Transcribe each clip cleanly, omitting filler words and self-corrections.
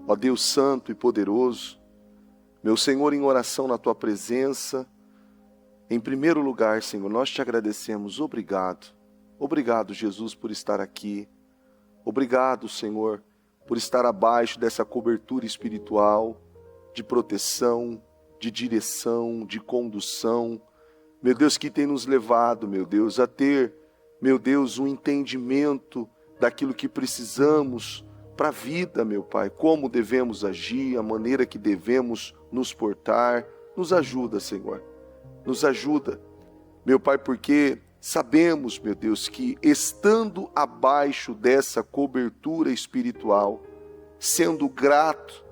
ó Deus santo e poderoso, meu Senhor, em oração na Tua presença, em primeiro lugar, Senhor, nós te agradecemos. Obrigado. Obrigado, Jesus, por estar aqui. Obrigado, Senhor, por estar abaixo dessa cobertura espiritual, de proteção, de direção, de condução. Meu Deus, que tem nos levado, meu Deus, a ter, meu Deus, um entendimento daquilo que precisamos para a vida, meu Pai. Como devemos agir, a maneira que devemos nos portar. Nos ajuda, Senhor. Nos ajuda, meu Pai, porque sabemos, meu Deus, que estando abaixo dessa cobertura espiritual, sendo grato,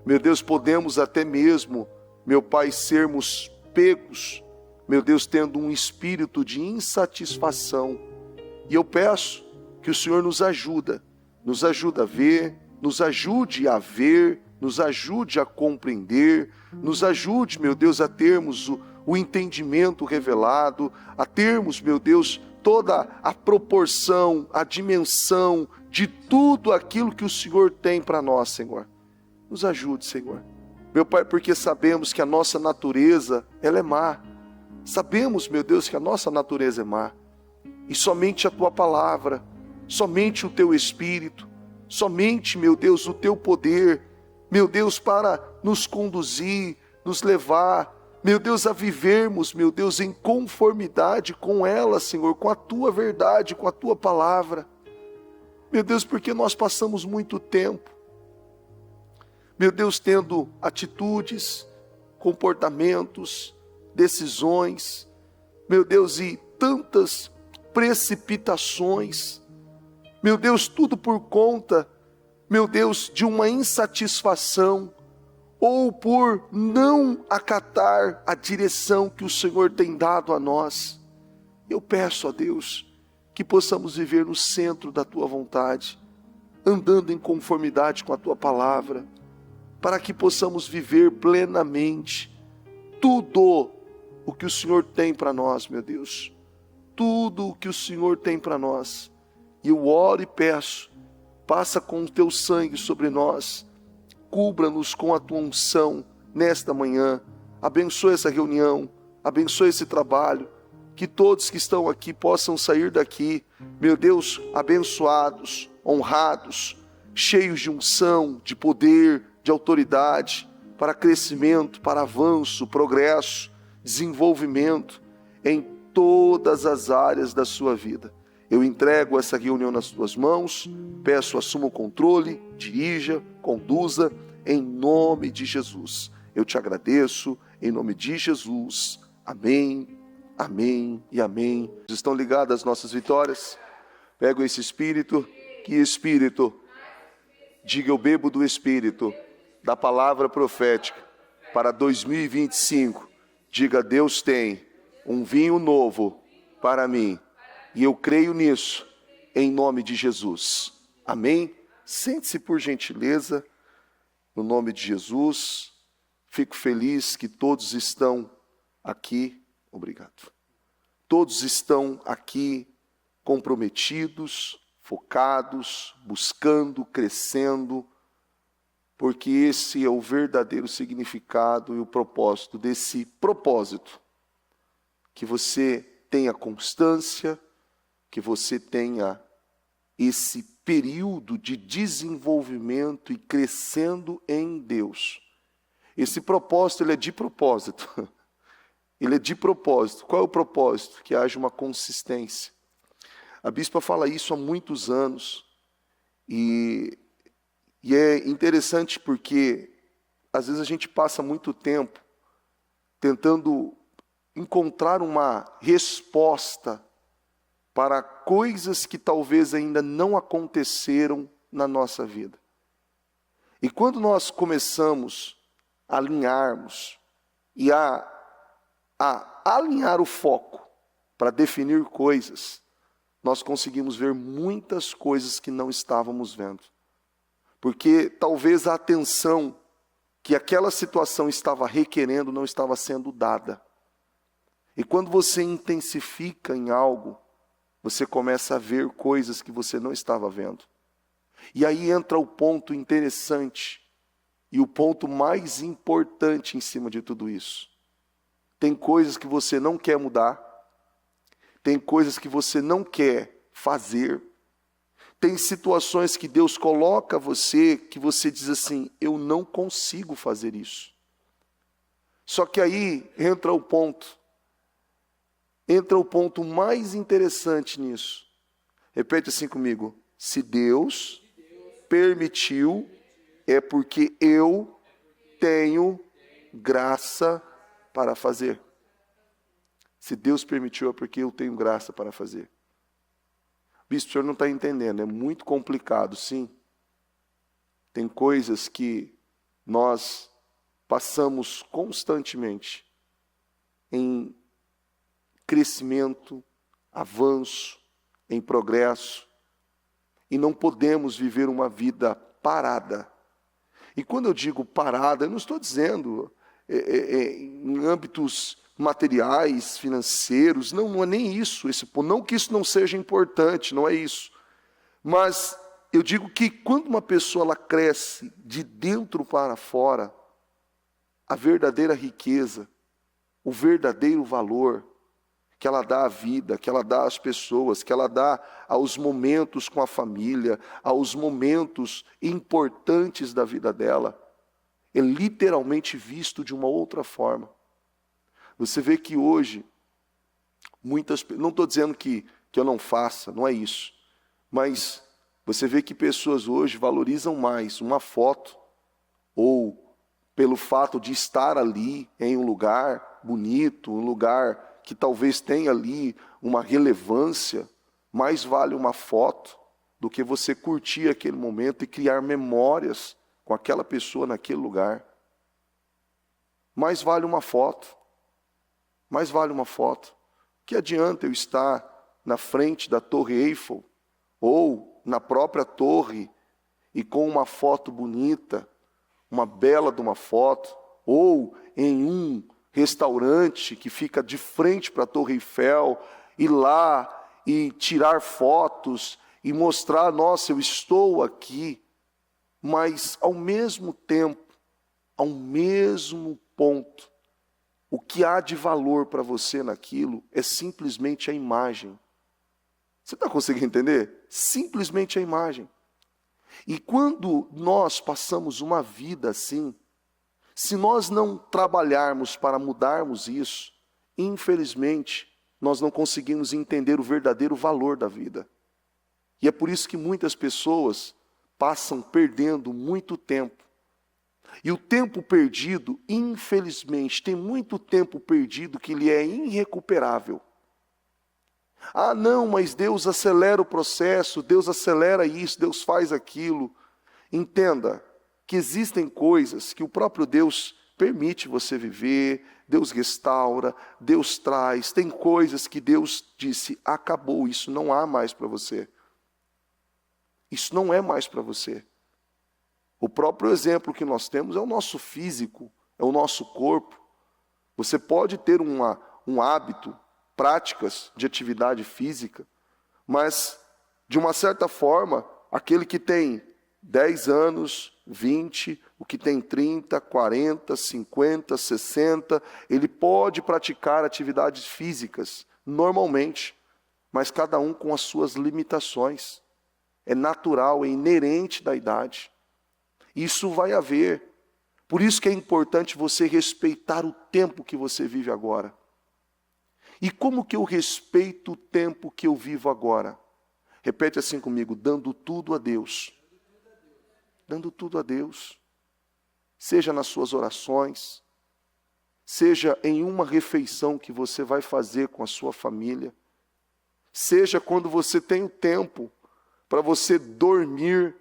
meu Deus, podemos até mesmo, meu Pai, sermos pegos, meu Deus, tendo um espírito de insatisfação. E eu peço que o Senhor nos ajuda a ver, nos ajude a ver, nos ajude a compreender, nos ajude, meu Deus, a termos o entendimento revelado, a termos, meu Deus, toda a proporção, a dimensão de tudo aquilo que o Senhor tem para nós, Senhor. Nos ajude, Senhor. Meu Pai, porque sabemos que a nossa natureza, ela é má. Sabemos, meu Deus, que a nossa natureza é má. E somente a Tua palavra, somente o Teu Espírito, somente, meu Deus, o Teu poder, meu Deus, para nos conduzir, nos levar, meu Deus, a vivermos, meu Deus, em conformidade com ela, Senhor, com a Tua verdade, com a Tua palavra. Meu Deus, porque nós passamos muito tempo, meu Deus, tendo atitudes, comportamentos, decisões, meu Deus, e tantas precipitações, meu Deus, tudo por conta, meu Deus, de uma insatisfação, ou por não acatar a direção que o Senhor tem dado a nós. Eu peço a Deus que possamos viver no centro da Tua vontade, andando em conformidade com a Tua palavra, para que possamos viver plenamente tudo o que o Senhor tem para nós, meu Deus. Tudo o que o Senhor tem para nós. E eu oro e peço, passa com o Teu sangue sobre nós, cubra-nos com a Tua unção nesta manhã, abençoe essa reunião, abençoe esse trabalho, que todos que estão aqui possam sair daqui, meu Deus, abençoados, honrados, cheios de unção, de poder, de autoridade, para crescimento, para avanço, progresso, desenvolvimento em todas as áreas da sua vida. Eu entrego essa reunião nas Tuas mãos, peço, assuma o controle, dirija, conduza, em nome de Jesus. Eu te agradeço, em nome de Jesus. Amém, amém e amém. Estão ligadas as nossas vitórias? Pego esse Espírito, que Espírito, diga eu bebo do Espírito, da palavra profética, para 2025. Diga, Deus tem um vinho novo para mim. E eu creio nisso, em nome de Jesus. Amém? Sente-se por gentileza, no nome de Jesus. Fico feliz que todos estão aqui. Obrigado. Todos estão aqui comprometidos, focados, buscando, crescendo, porque esse é o verdadeiro significado e o propósito desse propósito. Que você tenha constância, que você tenha esse período de desenvolvimento e crescendo em Deus. Esse propósito, ele é de propósito. Ele é de propósito. Qual é o propósito? Que haja uma consistência. A bispa fala isso há muitos anos. E é interessante porque, às vezes, a gente passa muito tempo tentando encontrar uma resposta para coisas que talvez ainda não aconteceram na nossa vida. E quando nós começamos a alinharmos e a alinhar o foco para definir coisas, nós conseguimos ver muitas coisas que não estávamos vendo. Porque talvez a atenção que aquela situação estava requerendo não estava sendo dada. E quando você intensifica em algo, você começa a ver coisas que você não estava vendo. E aí entra o ponto interessante, E o ponto mais importante em cima de tudo isso: tem coisas que você não quer mudar, tem coisas que você não quer fazer, tem situações que Deus coloca você que você diz assim: eu não consigo fazer isso. Só que aí entra o ponto mais interessante nisso. Repete assim comigo: se Deus permitiu, é porque eu tenho graça para fazer. Se Deus permitiu, é porque eu tenho graça para fazer. Bispo, o senhor não está entendendo, é muito complicado, sim. Tem coisas que nós passamos constantemente em crescimento, avanço, em progresso, e não podemos viver uma vida parada. E quando eu digo parada, eu não estou dizendo em âmbitos materiais, financeiros, não é nem isso, não que isso não seja importante, não é isso. Mas eu digo que quando uma pessoa ela cresce de dentro para fora, a verdadeira riqueza, o verdadeiro valor que ela dá à vida, que ela dá às pessoas, que ela dá aos momentos com a família, aos momentos importantes da vida dela, é literalmente visto de uma outra forma. Você vê que hoje, não estou dizendo que eu não faça, não é isso, mas você vê que pessoas hoje valorizam mais uma foto, ou pelo fato de estar ali em um lugar bonito, um lugar que talvez tenha ali uma relevância, mais vale uma foto do que você curtir aquele momento e criar memórias com aquela pessoa naquele lugar. Mais vale uma foto. Mais vale uma foto. Que adianta eu estar na frente da Torre Eiffel ou na própria torre e com uma foto bonita, uma bela de uma foto, ou em um restaurante que fica de frente para a Torre Eiffel, ir lá e tirar fotos e mostrar: nossa, eu estou aqui. Mas ao mesmo tempo, ao mesmo ponto, o que há de valor para você naquilo é simplesmente a imagem. Você está conseguindo entender? Simplesmente a imagem. E quando nós passamos uma vida assim, se nós não trabalharmos para mudarmos isso, infelizmente, nós não conseguimos entender o verdadeiro valor da vida. E é por isso que muitas pessoas passam perdendo muito tempo. E o tempo perdido, infelizmente, tem muito tempo perdido que ele é irrecuperável. Ah, não, mas Deus acelera o processo, Deus acelera isso, Deus faz aquilo. Entenda que existem coisas que o próprio Deus permite você viver, Deus restaura, Deus traz. Tem coisas que Deus disse: acabou, isso não há mais para você. Isso não é mais para você. O próprio exemplo que nós temos é o nosso físico, é o nosso corpo. Você pode ter um hábito, práticas de atividade física, mas, de uma certa forma, aquele que tem 10 anos, 20, o que tem 30, 40, 50, 60, ele pode praticar atividades físicas, normalmente, mas cada um com as suas limitações. É natural, é inerente da idade. Isso vai haver. Por isso que é importante você respeitar o tempo que você vive agora. E como que eu respeito o tempo que eu vivo agora? Repete assim comigo: dando tudo a Deus. Dando tudo a Deus. Seja nas suas orações, seja em uma refeição que você vai fazer com a sua família, seja quando você tem o tempo para você dormir,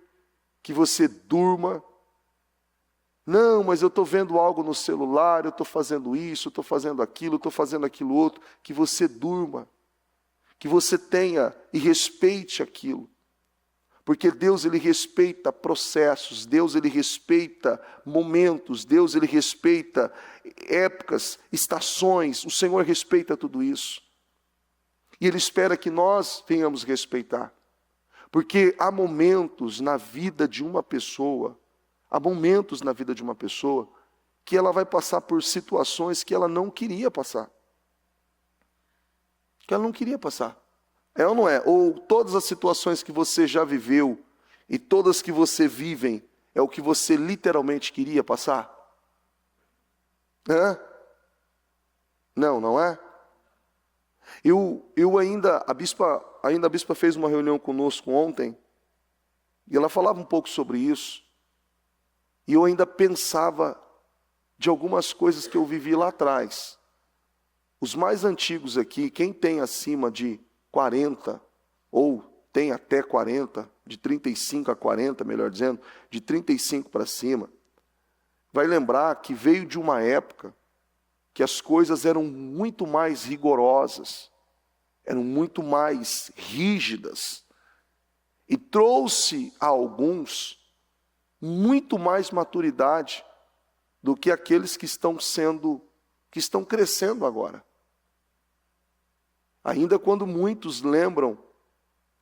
que você durma. Não, mas eu estou vendo algo no celular, eu estou fazendo isso, eu estou fazendo aquilo outro. Que você durma, que você tenha e respeite aquilo. Porque Deus, Ele respeita processos, Deus, Ele respeita momentos, Deus, Ele respeita épocas, estações, o Senhor respeita tudo isso. E Ele espera que nós venhamos respeitar. Porque há momentos na vida de uma pessoa Há momentos na vida de uma pessoa que ela vai passar por situações que ela não queria passar. Que ela não queria passar. É ou não é? Ou todas as situações que você já viveu e todas que você vive é o que você literalmente queria passar? Hã? Não, não é? A bispa fez uma reunião conosco ontem, e ela falava um pouco sobre isso, e eu ainda pensava de algumas coisas que eu vivi lá atrás. Os mais antigos aqui, quem tem acima de 40, ou tem até 40, de 35 a 40, melhor dizendo, de 35 para cima, vai lembrar que veio de uma época que as coisas eram muito mais rigorosas, eram muito mais rígidas, e trouxe a alguns muito mais maturidade do que aqueles que estão crescendo agora. Ainda quando muitos lembram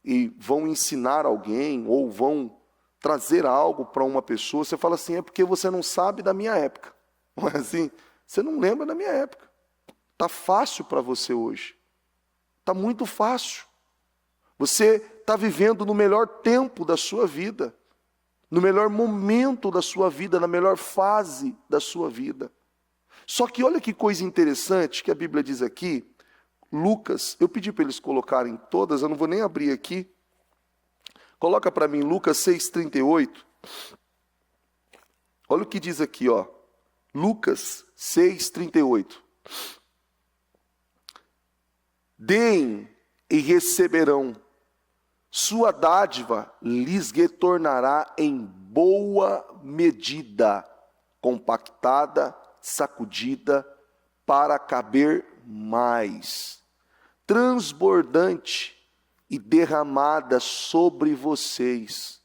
e vão ensinar alguém ou vão trazer algo para uma pessoa, você fala assim, é porque você não sabe da minha época. Não é assim? Você não lembra da minha época. Está fácil para você hoje. Está muito fácil. Você está vivendo no melhor tempo da sua vida, no melhor momento da sua vida, na melhor fase da sua vida. Só que olha que coisa interessante que a Bíblia diz aqui, Lucas, eu pedi para eles colocarem todas, eu não vou nem abrir aqui. Coloca para mim Lucas 6,38. Olha o que diz aqui, ó. Lucas 6,38. Deem e receberão, sua dádiva lhes retornará em boa medida, compactada, sacudida, para caber mais, transbordante e derramada sobre vocês.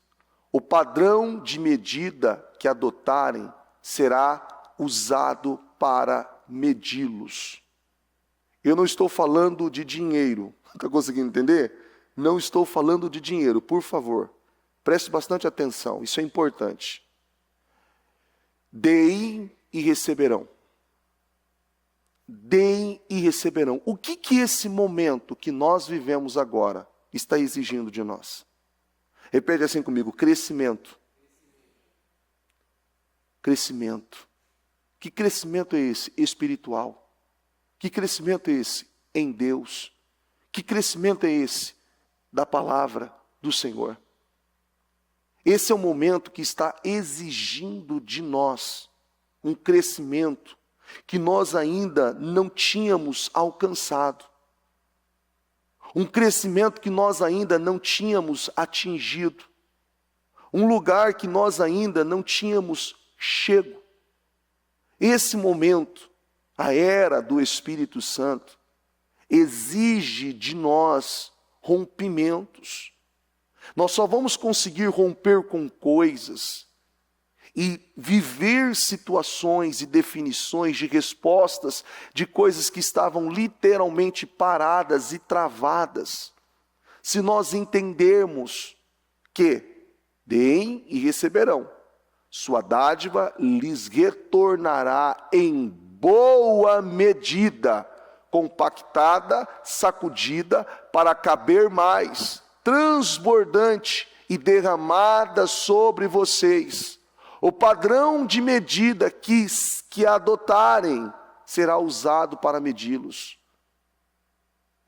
O padrão de medida que adotarem será usado para medi-los. Eu não estou falando de dinheiro. Está conseguindo entender? Não estou falando de dinheiro, por favor. Preste bastante atenção, isso é importante. Deem e receberão. Deem e receberão. O que esse momento que nós vivemos agora está exigindo de nós? Repete assim comigo, crescimento. Crescimento. Que crescimento é esse? Espiritual. Que crescimento é esse? Em Deus. Que crescimento é esse? Da palavra do Senhor. Esse é o momento que está exigindo de nós um crescimento que nós ainda não tínhamos alcançado. Um crescimento que nós ainda não tínhamos atingido. Um lugar que nós ainda não tínhamos chego. Esse momento, a era do Espírito Santo, exige de nós rompimentos. Nós só vamos conseguir romper com coisas e viver situações e definições de respostas de coisas que estavam literalmente paradas e travadas, se nós entendermos que deem e receberão, sua dádiva lhes retornará em boa medida, compactada, sacudida, para caber mais, transbordante e derramada sobre vocês. O padrão de medida que adotarem será usado para medi-los.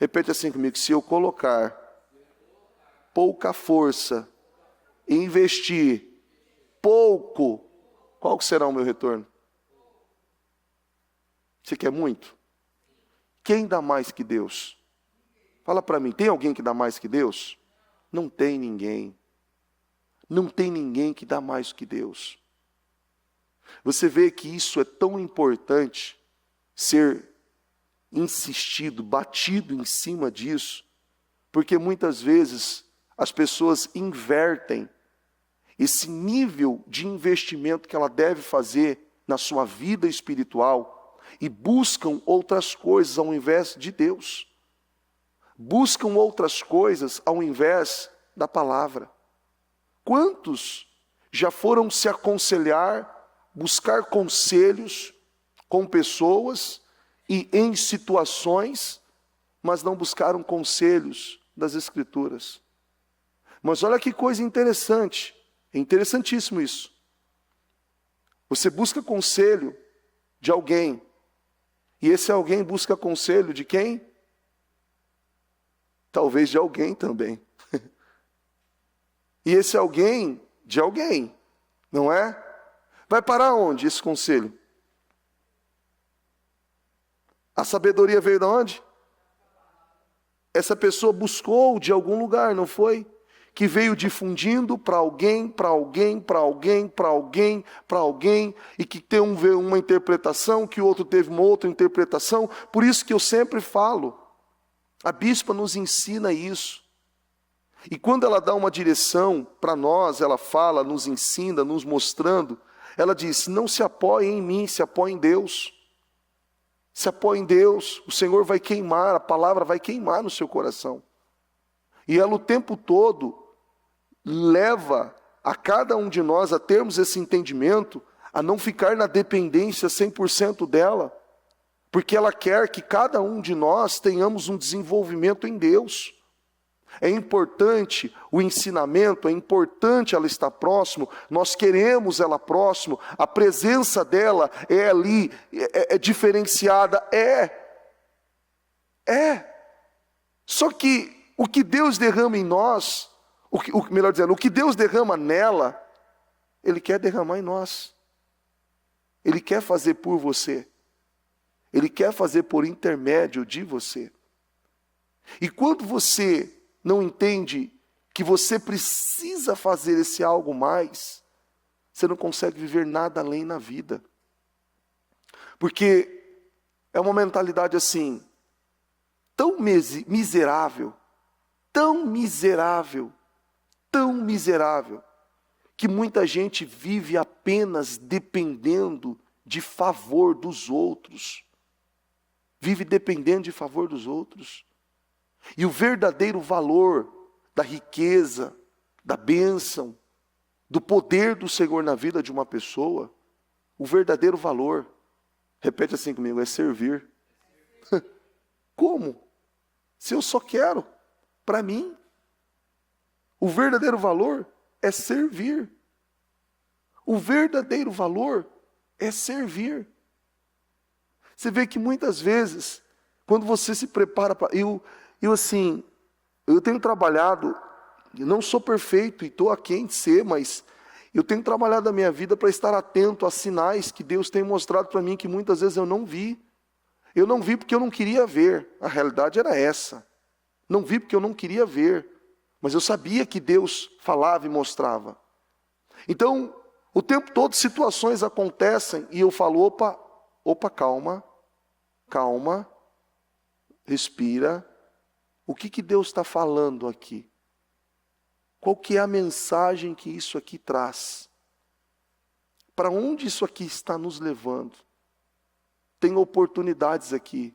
Repete assim comigo, se eu colocar pouca força e investir pouco, qual será o meu retorno? Você quer muito? Quem dá mais que Deus? Fala para mim, tem alguém que dá mais que Deus? Não tem ninguém. Não tem ninguém que dá mais que Deus. Você vê que isso é tão importante ser insistido, batido em cima disso, porque muitas vezes as pessoas invertem esse nível de investimento que ela deve fazer na sua vida espiritual e buscam outras coisas ao invés de Deus. Buscam outras coisas ao invés da palavra. Quantos já foram se aconselhar, buscar conselhos com pessoas e em situações, mas não buscaram conselhos das Escrituras. Mas olha que coisa interessante, é interessantíssimo isso. Você busca conselho de alguém, e esse alguém busca conselho de quem? Talvez de alguém também. E esse alguém, de alguém, não é? Vai parar onde esse conselho? A sabedoria veio de onde? Essa pessoa buscou de algum lugar, não foi? Que veio difundindo para alguém, para alguém, para alguém, para alguém, para alguém, e que tem uma interpretação, que o outro teve uma outra interpretação. Por isso que eu sempre falo, a bispa nos ensina isso. E quando ela dá uma direção para nós, ela fala, nos ensina, nos mostrando, ela diz, não se apoie em mim, se apoie em Deus. Se apoie em Deus, o Senhor vai queimar, a palavra vai queimar no seu coração. E ela o tempo todo leva a cada um de nós a termos esse entendimento, a não ficar na dependência 100% dela, porque ela quer que cada um de nós tenhamos um desenvolvimento em Deus. É importante o ensinamento, é importante ela estar próximo, nós queremos ela próximo, a presença dela é ali, é diferenciada, Só que o que Deus derrama em nós, melhor dizendo, o que Deus derrama nela, Ele quer derramar em nós. Ele quer fazer por você. Ele quer fazer por intermédio de você. E quando você não entende que você precisa fazer esse algo mais, você não consegue viver nada além na vida. Porque é uma mentalidade assim, tão miserável, que muita gente vive apenas dependendo de favor dos outros. Vive dependendo de favor dos outros. E o verdadeiro valor da riqueza, da bênção, do poder do Senhor na vida de uma pessoa, o verdadeiro valor, repete assim comigo, é servir. Como? Se eu só quero para mim. O verdadeiro valor é servir. O verdadeiro valor é servir. Você vê que muitas vezes, quando você se prepara para... Eu tenho trabalhado, não sou perfeito e estou aquém de ser, mas eu tenho trabalhado a minha vida para estar atento a sinais que Deus tem mostrado para mim que muitas vezes eu não vi. Eu não vi porque eu não queria ver, a realidade era essa. Não vi porque eu não queria ver, mas eu sabia que Deus falava e mostrava. Então, o tempo todo situações acontecem e eu falo, opa, calma, respira. O que Deus está falando aqui? Qual que é a mensagem que isso aqui traz? Para onde isso aqui está nos levando? Tem oportunidades aqui.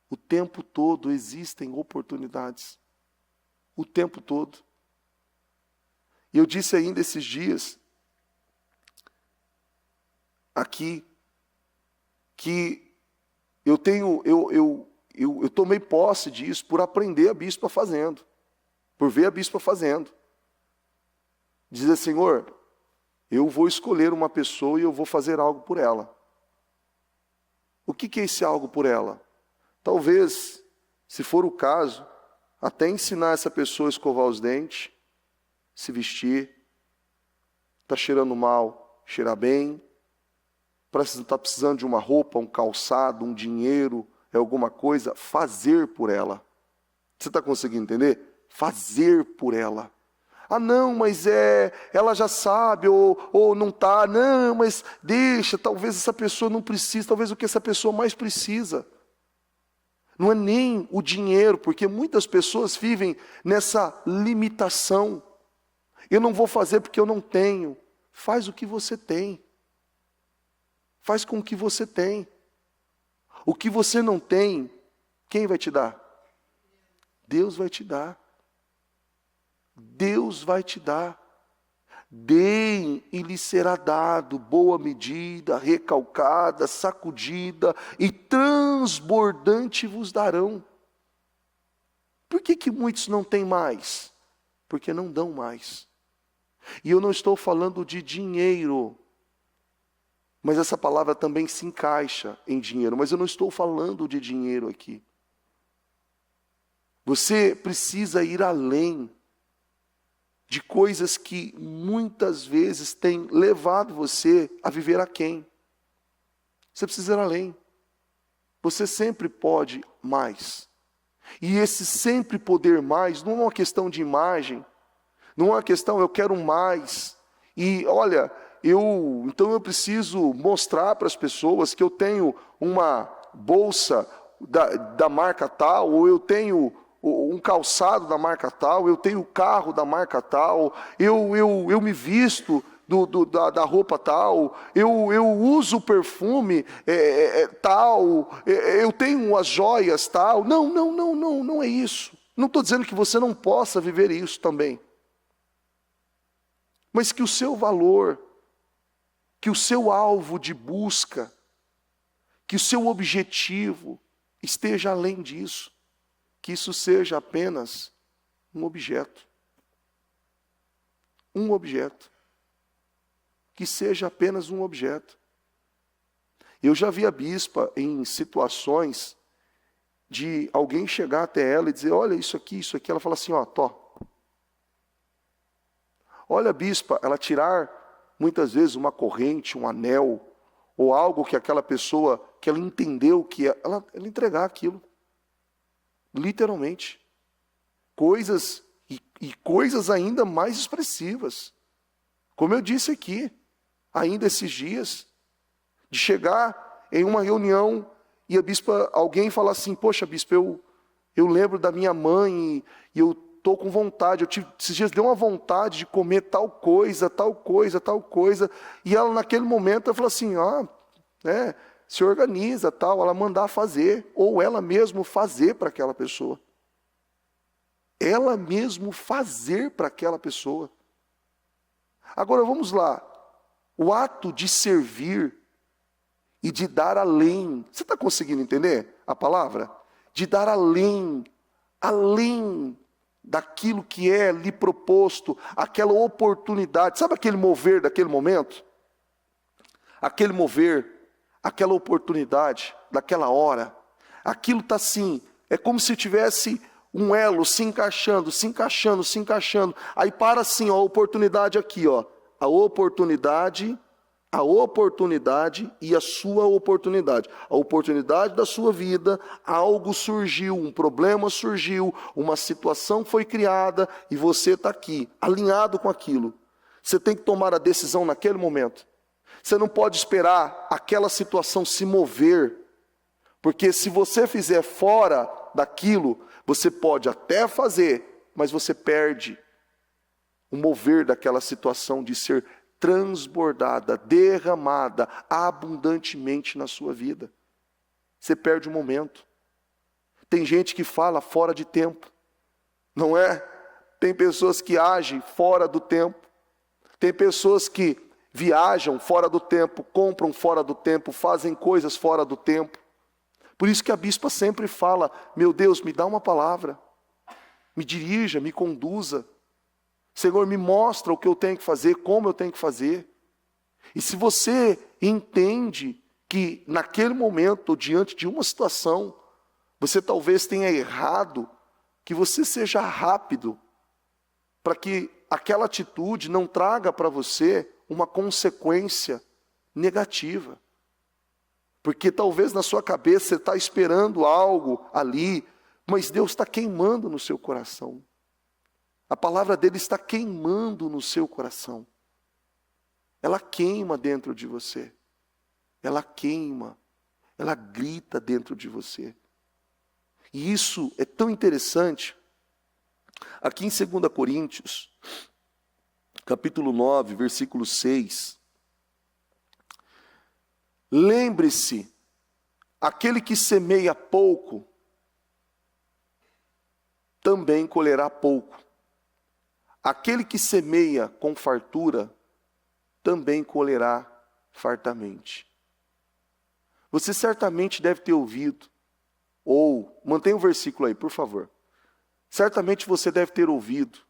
O tempo todo existem oportunidades. O tempo todo. E eu disse ainda esses dias, aqui, que eu tomei posse disso por aprender a bispa fazendo, por ver a bispa fazendo. Dizer, Senhor, eu vou escolher uma pessoa e eu vou fazer algo por ela. O que é esse algo por ela? Talvez, se for o caso, até ensinar essa pessoa a escovar os dentes, se vestir, está cheirando mal, cheirar bem, está precisando de uma roupa, um calçado, um dinheiro, alguma coisa, fazer por ela. Você está conseguindo entender? Fazer por ela. Ah, não, mas ela já sabe, ou não está. Não, mas deixa, talvez essa pessoa não precise, talvez o que essa pessoa mais precisa. Não é nem o dinheiro, porque muitas pessoas vivem nessa limitação. Eu não vou fazer porque eu não tenho. Faz o que você tem. Faz com o que você tem. O que você não tem, quem vai te dar? Deus vai te dar. Deus vai te dar. Deem e lhes será dado, boa medida, recalcada, sacudida e transbordante vos darão. Por que muitos não têm mais? Porque não dão mais. E eu não estou falando de dinheiro, mas essa palavra também se encaixa em dinheiro, mas eu não estou falando de dinheiro aqui. Você precisa ir além de coisas que muitas vezes têm levado você a viver aquém. Você precisa ir além. Você sempre pode mais. E esse sempre poder mais não é uma questão de imagem, não é uma questão eu quero mais. E olha, então eu preciso mostrar para as pessoas que eu tenho uma bolsa da marca tal, ou eu tenho um calçado da marca tal, eu tenho o carro da marca tal, eu me visto da roupa tal, eu uso o perfume tal, eu tenho as joias tal. Não é isso. Não estou dizendo que você não possa viver isso também. Mas que o seu valor, que o seu alvo de busca, que o seu objetivo esteja além disso. Que isso seja apenas um objeto. Um objeto. Que seja apenas um objeto. Eu já vi a bispa em situações de alguém chegar até ela e dizer, olha isso aqui. Ela fala assim, ó, tó. Olha, bispa, ela tirar muitas vezes uma corrente, um anel, ou algo que aquela pessoa, que ela entendeu que ela entregar aquilo. Literalmente. Coisas, e coisas ainda mais expressivas. Como eu disse aqui, ainda esses dias, de chegar em uma reunião e a bispa, alguém falar assim, poxa, bispa, eu lembro da minha mãe e eu estou com vontade, esses dias deu uma vontade de comer tal coisa, e ela naquele momento ela falou assim, se organiza, tal, ela mandar fazer, ou ela mesmo fazer para aquela pessoa. Ela mesmo fazer para aquela pessoa. Agora vamos lá, o ato de servir e de dar além, você está conseguindo entender a palavra? De dar além daquilo que é lhe proposto, aquela oportunidade, sabe aquele mover daquele momento? Aquele mover, aquela oportunidade, daquela hora, aquilo está assim, é como se tivesse um elo se encaixando, aí para assim, ó, a oportunidade aqui, ó, a oportunidade e a sua oportunidade. A oportunidade da sua vida, algo surgiu, um problema surgiu, uma situação foi criada e você está aqui, alinhado com aquilo. Você tem que tomar a decisão naquele momento. Você não pode esperar aquela situação se mover, porque se você fizer fora daquilo, você pode até fazer, mas você perde o mover daquela situação de ser transbordada, derramada abundantemente na sua vida. Você perde o momento. Tem gente que fala fora de tempo, não é? Tem pessoas que agem fora do tempo. Tem pessoas que viajam fora do tempo, compram fora do tempo, fazem coisas fora do tempo. Por isso que a bispa sempre fala, meu Deus, me dá uma palavra, me dirija, me conduza. Senhor, me mostra o que eu tenho que fazer, como eu tenho que fazer. E se você entende que naquele momento, diante de uma situação, você talvez tenha errado, que você seja rápido, para que aquela atitude não traga para você uma consequência negativa. Porque talvez na sua cabeça você está esperando algo ali, mas Deus está queimando no seu coração. A palavra dele está queimando no seu coração. Ela queima dentro de você. Ela queima. Ela grita dentro de você. E isso é tão interessante. Aqui em 2 Coríntios, capítulo 9, versículo 6. Lembre-se, aquele que semeia pouco, também colherá pouco. Aquele que semeia com fartura, também colherá fartamente. Você certamente deve ter ouvido, ou, mantenha o versículo aí, por favor. Certamente você deve ter ouvido,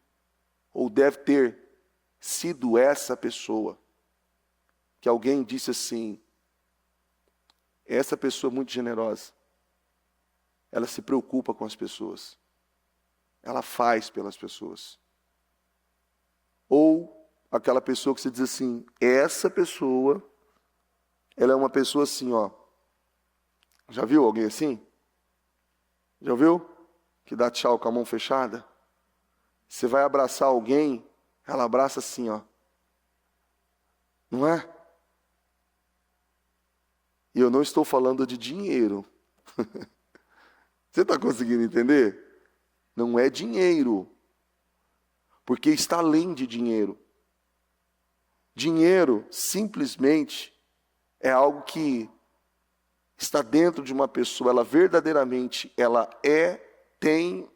ou deve ter sido essa pessoa, que alguém disse assim, essa pessoa é muito generosa, ela se preocupa com as pessoas, ela faz pelas pessoas. Ou aquela pessoa que você diz assim, essa pessoa, ela é uma pessoa assim, ó. Já viu alguém assim? Já viu? Que dá tchau com a mão fechada? Você vai abraçar alguém, ela abraça assim, ó. Não é? E eu não estou falando de dinheiro. Você está conseguindo entender? Não é dinheiro. Porque está além de dinheiro. Dinheiro, simplesmente, é algo que está dentro de uma pessoa. Ela verdadeiramente, ela tem,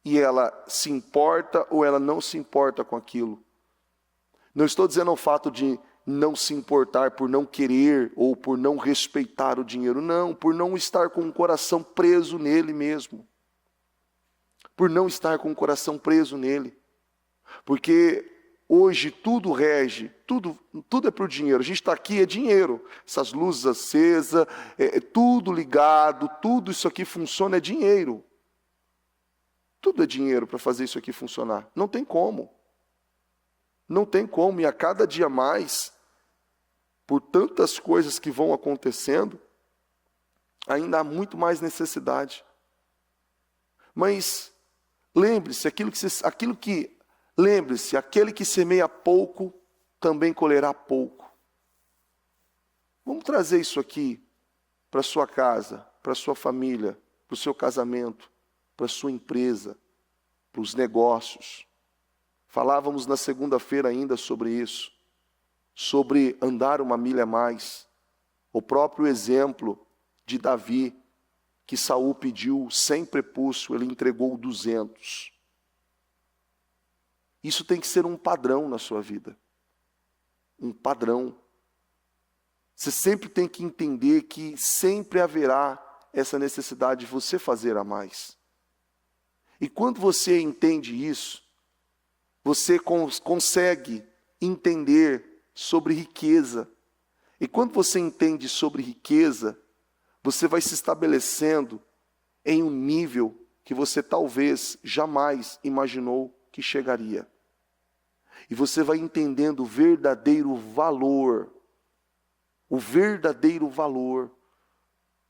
e ela se importa ou ela não se importa com aquilo. Não estou dizendo o fato de não se importar por não querer ou por não respeitar o dinheiro. Não, por não estar com o coração preso nele mesmo. Por não estar com o coração preso nele. Porque hoje tudo rege, tudo é para o dinheiro. A gente está aqui, é dinheiro. Essas luzes acesas, tudo ligado, tudo isso aqui funciona, é dinheiro. Tudo é dinheiro para fazer isso aqui funcionar. Não tem como. Não tem como. E a cada dia mais, por tantas coisas que vão acontecendo, ainda há muito mais necessidade. Mas lembre-se, lembre-se, aquele que semeia pouco, também colherá pouco. Vamos trazer isso aqui para a sua casa, para a sua família, para o seu casamento, para a sua empresa, para os negócios. Falávamos na segunda-feira ainda sobre isso, sobre andar uma milha a mais. O próprio exemplo de Davi, que Saul pediu 100 prepúcio, ele entregou 200. Isso tem que ser um padrão na sua vida. Um padrão. Você sempre tem que entender que sempre haverá essa necessidade de você fazer a mais. E quando você entende isso, você consegue entender sobre riqueza. E quando você entende sobre riqueza, você vai se estabelecendo em um nível que você talvez jamais imaginou que chegaria. E você vai entendendo o verdadeiro valor. O verdadeiro valor.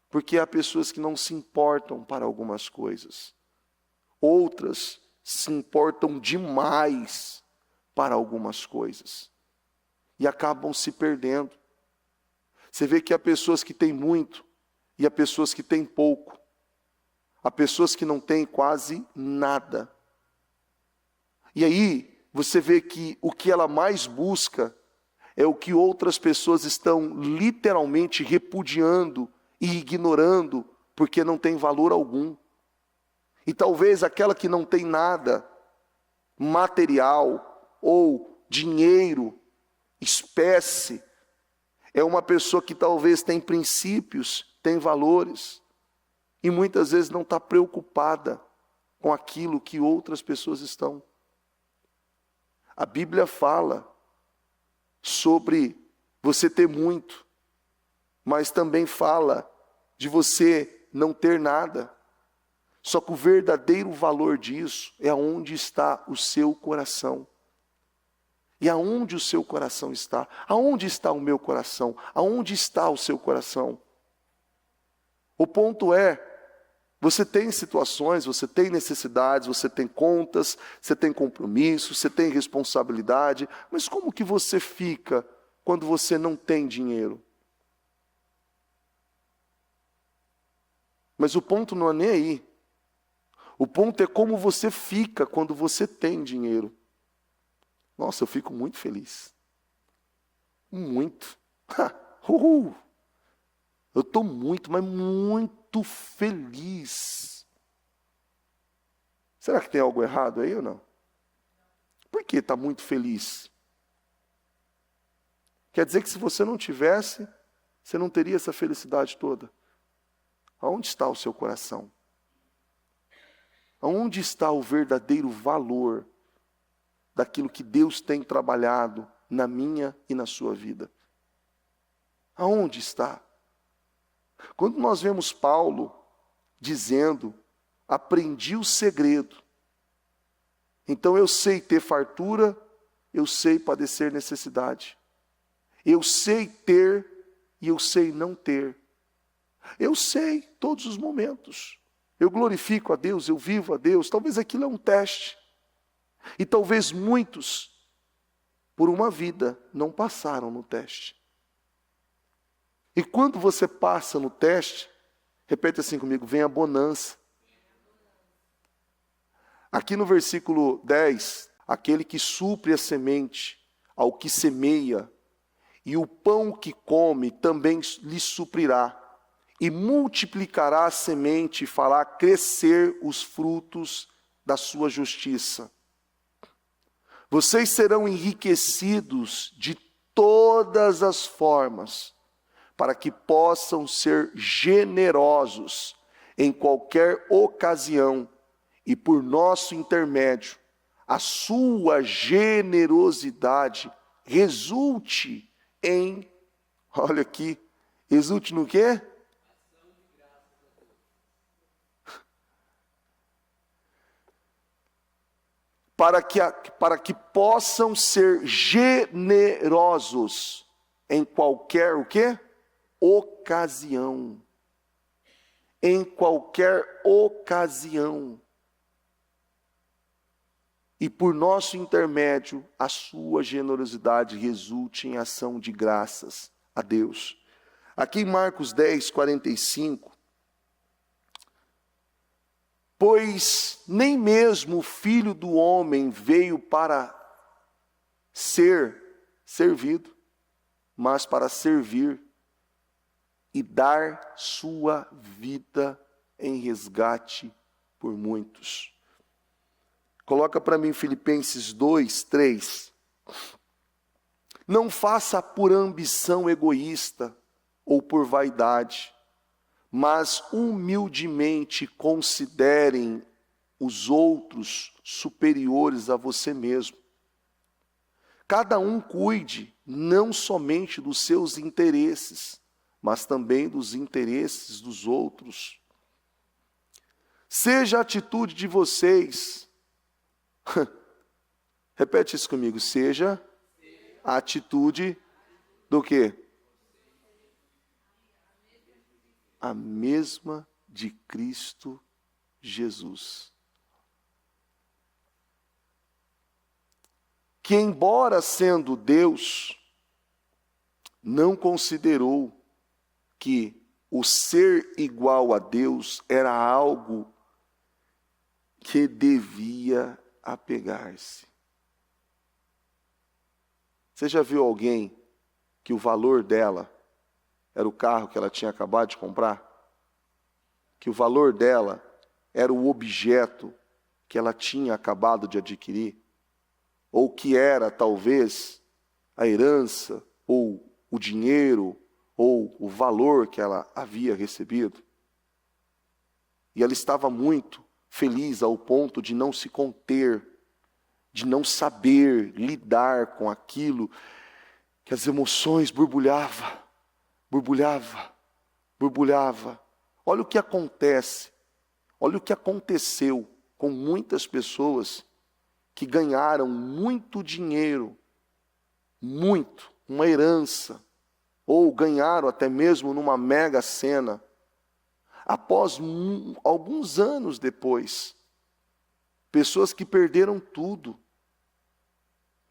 Porque há pessoas que não se importam para algumas coisas. Outras se importam demais para algumas coisas. E acabam se perdendo. Você vê que há pessoas que têm muito e há pessoas que têm pouco. Há pessoas que não têm quase nada. E aí, você vê que o que ela mais busca é o que outras pessoas estão literalmente repudiando e ignorando, porque não tem valor algum. E talvez aquela que não tem nada, material ou dinheiro, espécie, é uma pessoa que talvez tem princípios, tem valores, e muitas vezes não está preocupada com aquilo que outras pessoas estão. A Bíblia fala sobre você ter muito, mas também fala de você não ter nada. Só que o verdadeiro valor disso é aonde está o seu coração. E aonde o seu coração está? Aonde está o meu coração? Aonde está o seu coração? O ponto é, você tem situações, você tem necessidades, você tem contas, você tem compromissos, você tem responsabilidade, mas como que você fica quando você não tem dinheiro? Mas o ponto não é nem aí. O ponto é como você fica quando você tem dinheiro. Nossa, eu fico muito feliz. Muito. Eu estou muito, mas muito feliz. Será que tem algo errado aí ou não? Por que está muito feliz? Quer dizer que se você não tivesse, você não teria essa felicidade toda. Aonde está o seu coração? Aonde está o verdadeiro valor daquilo que Deus tem trabalhado na minha e na sua vida? Aonde está? Quando nós vemos Paulo dizendo, aprendi o segredo, então eu sei ter fartura, eu sei padecer necessidade. Eu sei ter e eu sei não ter. Eu sei todos os momentos. Eu glorifico a Deus, eu vivo a Deus. Talvez aquilo é um teste. E talvez muitos, por uma vida, não passaram no teste. E quando você passa no teste, repete assim comigo, vem a bonança. Aqui no versículo 10, aquele que supre a semente ao que semeia, e o pão que come também lhe suprirá, e multiplicará a semente e fará crescer os frutos da sua justiça. Vocês serão enriquecidos de todas as formas, para que possam ser generosos em qualquer ocasião, e por nosso intermédio, a sua generosidade resulte em, olha aqui, resulte no quê? Para que possam ser generosos em qualquer o quê? Ocasião. Em qualquer ocasião. E por nosso intermédio, a sua generosidade resulte em ação de graças a Deus. Aqui em Marcos 10, 45, pois nem mesmo o Filho do Homem veio para ser servido, mas para servir e dar sua vida em resgate por muitos. Coloca para mim Filipenses 2, 3. Não faça por ambição egoísta ou por vaidade, mas humildemente considerem os outros superiores a você mesmo. Cada um cuide não somente dos seus interesses, mas também dos interesses dos outros. Seja a atitude de vocês, repete isso comigo, seja a atitude do quê? A mesma de Cristo Jesus. Que embora sendo Deus, não considerou que o ser igual a Deus era algo que devia apegar-se. Você já viu alguém que o valor dela era o carro que ela tinha acabado de comprar? Que o valor dela era o objeto que ela tinha acabado de adquirir? Ou que era, talvez, a herança, ou o dinheiro, ou o valor que ela havia recebido? E ela estava muito feliz ao ponto de não se conter, de não saber lidar com aquilo, que as emoções borbulhava. Olha o que acontece, olha o que aconteceu com muitas pessoas que ganharam muito dinheiro, uma herança, ou ganharam até mesmo numa mega sena, após alguns anos depois, pessoas que perderam tudo.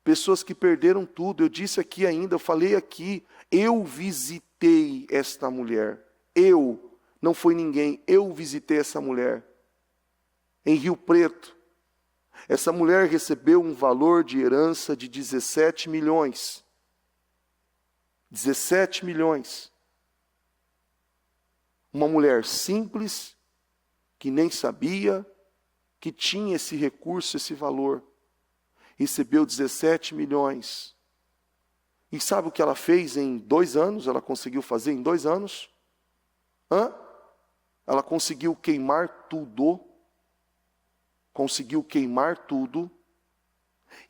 Eu disse aqui ainda, eu falei aqui, eu visitei esta mulher. Não foi ninguém, eu visitei essa mulher. Em Rio Preto. Essa mulher recebeu um valor de herança de 17 milhões. 17 milhões. Uma mulher simples, que nem sabia que tinha esse recurso, esse valor. recebeu 17 milhões. E sabe o que ela fez em 2 anos? Ela conseguiu fazer em 2 anos? Ela conseguiu queimar tudo. Conseguiu queimar tudo.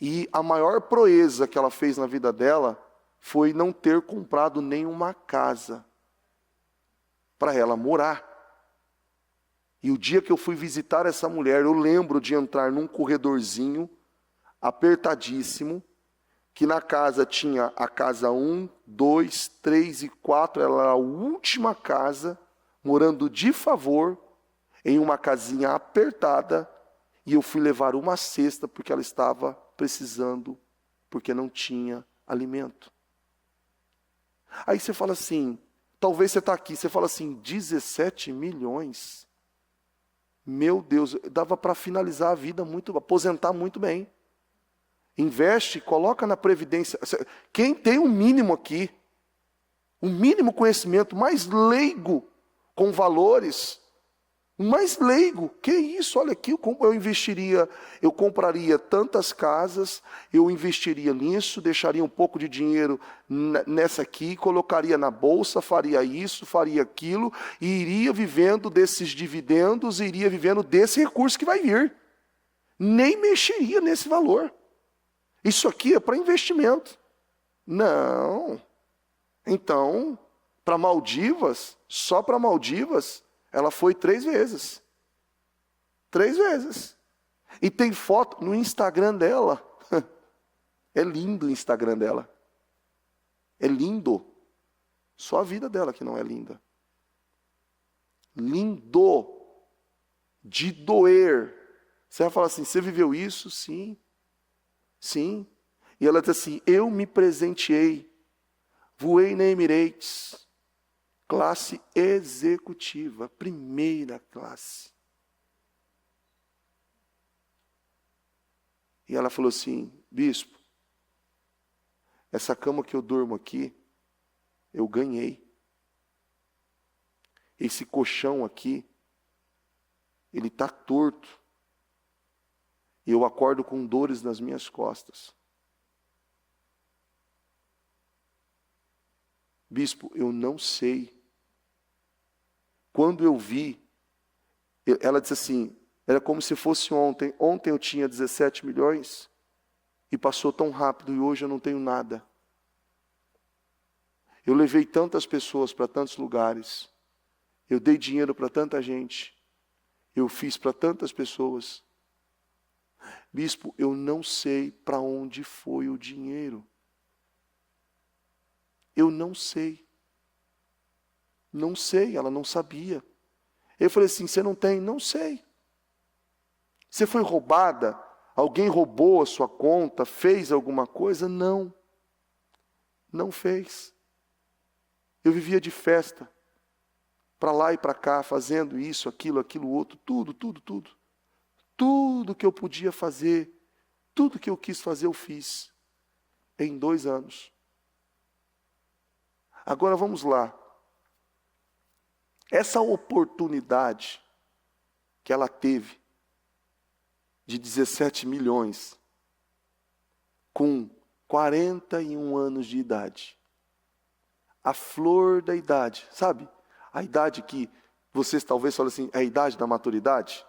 E a maior proeza que ela fez na vida dela foi não ter comprado nenhuma casa para ela morar. E o dia que eu fui visitar essa mulher, eu lembro de entrar num corredorzinho apertadíssimo, que na casa tinha a casa 1, 2, 3 e 4, ela era a última casa, morando de favor, em uma casinha apertada, e eu fui levar uma cesta porque ela estava precisando, porque não tinha alimento. Aí você fala assim, talvez você está aqui, você fala assim, 17 milhões? Meu Deus, dava para finalizar a vida aposentar muito bem. Investe, coloca na previdência. Quem tem o mínimo aqui, o mínimo conhecimento, mais leigo com valores, mais leigo, que isso, olha aqui, eu investiria, eu compraria tantas casas, eu investiria nisso, deixaria um pouco de dinheiro nessa aqui, colocaria na bolsa, faria isso, faria aquilo, e iria vivendo desses dividendos, iria vivendo desse recurso que vai vir. Nem mexeria nesse valor. Isso aqui é para investimento. Não. Então, para Maldivas, só para Maldivas, ela foi 3 vezes. 3 vezes. E tem foto no Instagram dela. É lindo o Instagram dela. É lindo. Só a vida dela que não é linda. Lindo. De doer. Você vai falar assim, você viveu isso? Sim. Sim. E ela diz assim, eu me presenteei. Voei na Emirates. Classe executiva, primeira classe. E ela falou assim, bispo, essa cama que eu durmo aqui, eu ganhei. Esse colchão aqui, ele está torto. E eu acordo com dores nas minhas costas. Bispo, eu não sei. Quando eu vi, ela disse assim, era como se fosse ontem. Ontem eu tinha 17 milhões e passou tão rápido e hoje eu não tenho nada. Eu levei tantas pessoas para tantos lugares. Eu dei dinheiro para tanta gente. Eu fiz para tantas pessoas. Bispo, eu não sei para onde foi o dinheiro. Eu não sei. Não sei, ela não sabia. Eu falei assim, você não tem? Não sei. Você foi roubada? Alguém roubou a sua conta? Fez alguma coisa? Não. Não fez. Eu vivia de festa. Para lá e para cá, fazendo isso, aquilo outro, tudo. Tudo que eu podia fazer, tudo que eu quis fazer, eu fiz. Em 2 anos. Agora vamos lá. Essa oportunidade que ela teve de 17 milhões com 41 anos de idade. A flor da idade, sabe? A idade que vocês talvez falem assim, é a idade da maturidade.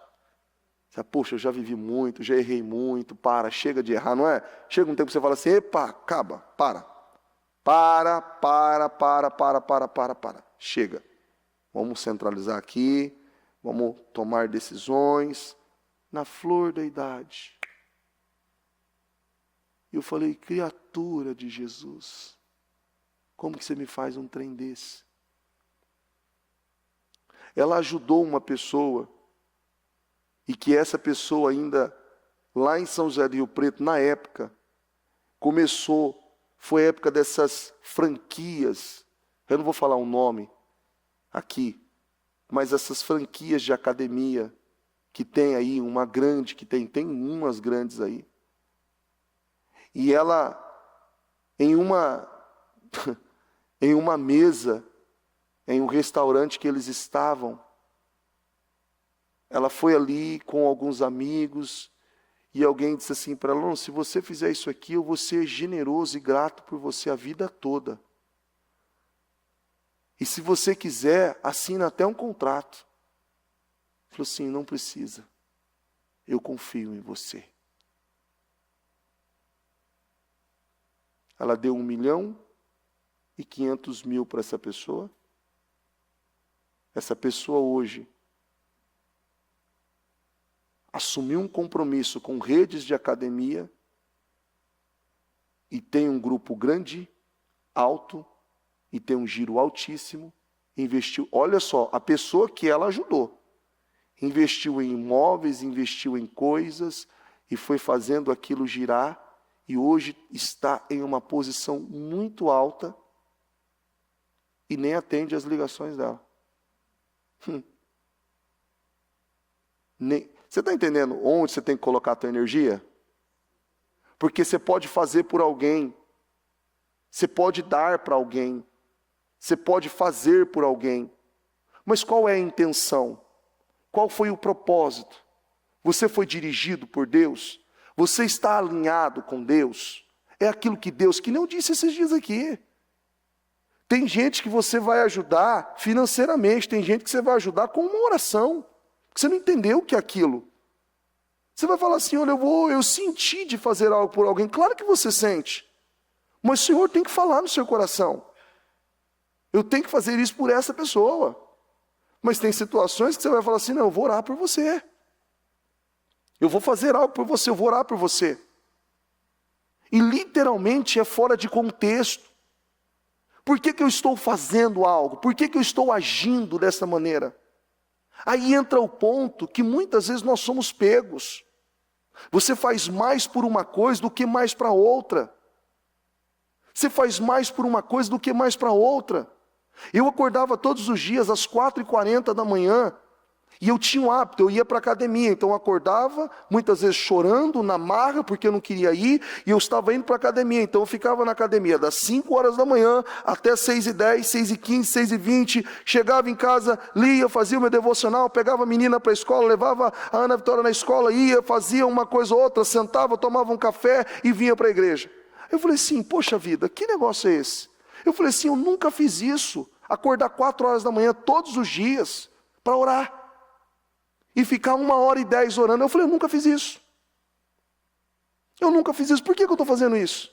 Você, poxa, eu já vivi muito, já errei muito, chega de errar, não é? Chega um tempo que você fala assim, epa, acaba, para. Chega. Vamos centralizar aqui, vamos tomar decisões na flor da idade. E eu falei, criatura de Jesus, como que você me faz um trem desse? Ela ajudou uma pessoa, e que essa pessoa ainda, lá em São José do Rio Preto, na época, foi a época dessas franquias, eu não vou falar um nome aqui, mas essas franquias de academia, que tem aí uma grande, tem umas grandes aí. E ela, em uma mesa, em um restaurante que eles estavam, ela foi ali com alguns amigos, E alguém disse assim para ela: não, se você fizer isso aqui, eu vou ser generoso e grato por você a vida toda. E se você quiser, assina até um contrato. Falou assim: não precisa. Eu confio em você. Ela deu 1.500.000 para essa pessoa. Essa pessoa hoje assumiu um compromisso com redes de academia e tem um grupo grande, alto, e tem um giro altíssimo. Investiu, olha só, a pessoa que ela ajudou, investiu em imóveis, investiu em coisas e foi fazendo aquilo girar, e hoje está em uma posição muito alta e nem atende às ligações dela. Você está entendendo onde você tem que colocar a tua energia? Porque você pode fazer por alguém, você pode dar para alguém, você pode fazer por alguém, mas qual é a intenção? Qual foi o propósito? Você foi dirigido por Deus? Você está alinhado com Deus? É aquilo que Deus, que nem eu disse esses dias aqui. Tem gente que você vai ajudar financeiramente, tem gente que você vai ajudar com uma oração. Você não entendeu o que é aquilo. Você vai falar assim: olha, eu senti de fazer algo por alguém. Claro que você sente. Mas o Senhor tem que falar no seu coração. Eu tenho que fazer isso por essa pessoa. Mas tem situações que você vai falar assim: não, eu vou orar por você. Eu vou fazer algo por você, eu vou orar por você. E literalmente é fora de contexto. Por que eu estou fazendo algo? Por que eu estou agindo dessa maneira? Aí entra o ponto que muitas vezes nós somos pegos. Você faz mais por uma coisa do que mais para outra. Você faz mais por uma coisa do que mais para outra. Eu acordava todos os dias às 4h40 da manhã, e eu tinha um hábito, eu ia para a academia, então eu acordava, muitas vezes chorando, na marra, porque eu não queria ir, e eu estava indo para a academia, então eu ficava na academia das 5 horas da manhã até 6h10, 6h15, 6h20, chegava em casa, lia, fazia o meu devocional, pegava a menina para a escola, levava a Ana Vitória na escola, ia, fazia uma coisa ou outra, sentava, tomava um café e vinha para a igreja. Eu falei assim: poxa vida, que negócio é esse? Eu falei assim: eu nunca fiz isso, acordar 4 horas da manhã todos os dias para orar. E ficar 1h10 orando. Eu falei: eu nunca fiz isso. Eu nunca fiz isso. Por que eu estou fazendo isso?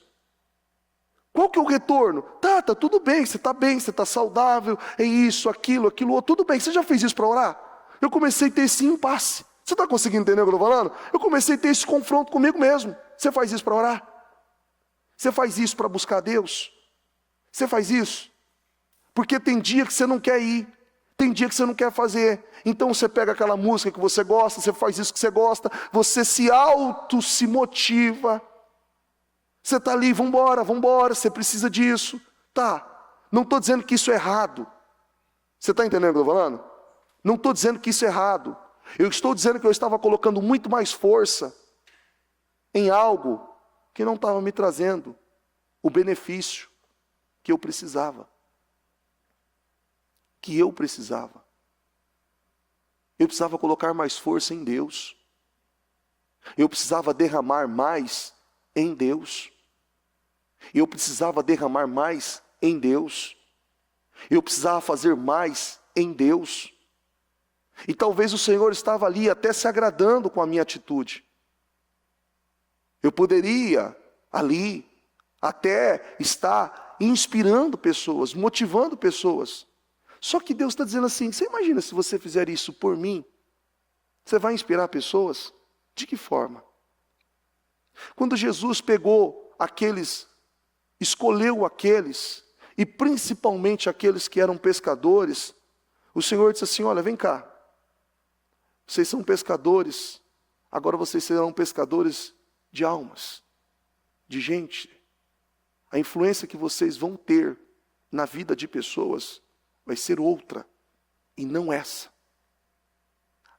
Qual que é o retorno? Tá tudo bem, você está saudável, é isso, aquilo outro, tudo bem. Você já fez isso para orar? Eu comecei a ter esse impasse. Você está conseguindo entender o que eu estou falando? Eu comecei a ter esse confronto comigo mesmo. Você faz isso para orar? Você faz isso para buscar Deus? Você faz isso? Porque tem dia que você não quer ir. Tem dia que você não quer fazer. Então você pega aquela música que você gosta, você faz isso que você gosta, você se motiva. Você está ali: vambora, você precisa disso. Tá, não estou dizendo que isso é errado. Você está entendendo o que eu estou falando? Não estou dizendo que isso é errado. Eu estou dizendo que eu estava colocando muito mais força em algo que não estava me trazendo o benefício que eu precisava. Eu precisava colocar mais força em Deus. Eu precisava derramar mais em Deus. Eu precisava derramar mais em Deus. Eu precisava fazer mais em Deus. E talvez o Senhor estava ali até se agradando com a minha atitude. Eu poderia ali até estar inspirando pessoas, motivando pessoas. Só que Deus está dizendo assim: você imagina se você fizer isso por mim? Você vai inspirar pessoas? De que forma? Quando Jesus pegou aqueles, escolheu aqueles, e principalmente aqueles que eram pescadores, o Senhor disse assim: olha, vem cá. Vocês são pescadores, agora vocês serão pescadores de almas, de gente. A influência que vocês vão ter na vida de pessoas vai ser outra, e não essa.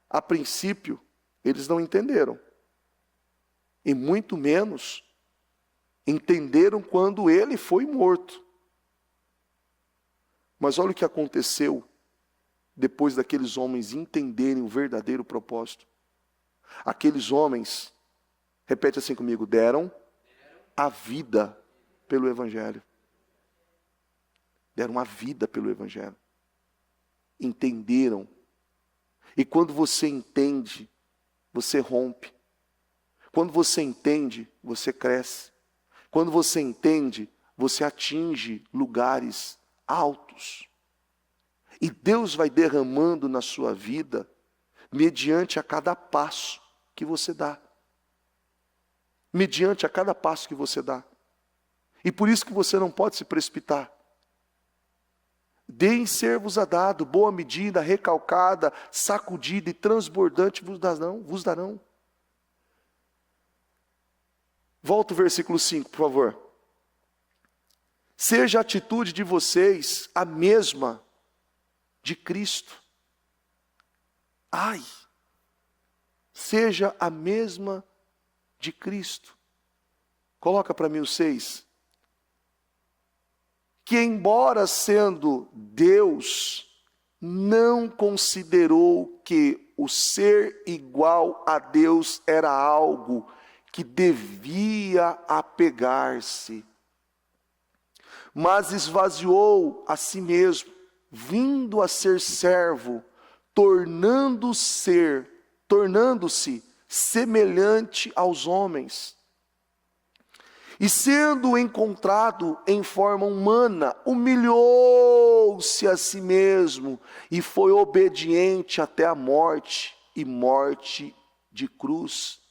A princípio, eles não entenderam. E muito menos entenderam quando ele foi morto. Mas olha o que aconteceu depois daqueles homens entenderem o verdadeiro propósito. Aqueles homens Repete assim comigo: deram a vida pelo Evangelho. Deram a vida pelo Evangelho. Entenderam. E quando você entende, você rompe. Quando você entende, você cresce. Quando você entende, você atinge lugares altos. E Deus vai derramando na sua vida, mediante a cada passo que você dá. Mediante a cada passo que você dá. E por isso que você não pode se precipitar. Deem ser-vos-á dado, boa medida, recalcada, sacudida e transbordante vos darão. Volta o versículo 5, por favor. Seja a atitude de vocês a mesma de Cristo. Ai! Seja a mesma de Cristo. Coloca para mim o 6. Que embora sendo Deus, não considerou que o ser igual a Deus era algo que devia apegar-se, mas esvaziou a si mesmo, vindo a ser servo, tornando-se semelhante aos homens. E sendo encontrado em forma humana, humilhou-se a si mesmo e foi obediente até a morte, e morte de cruz.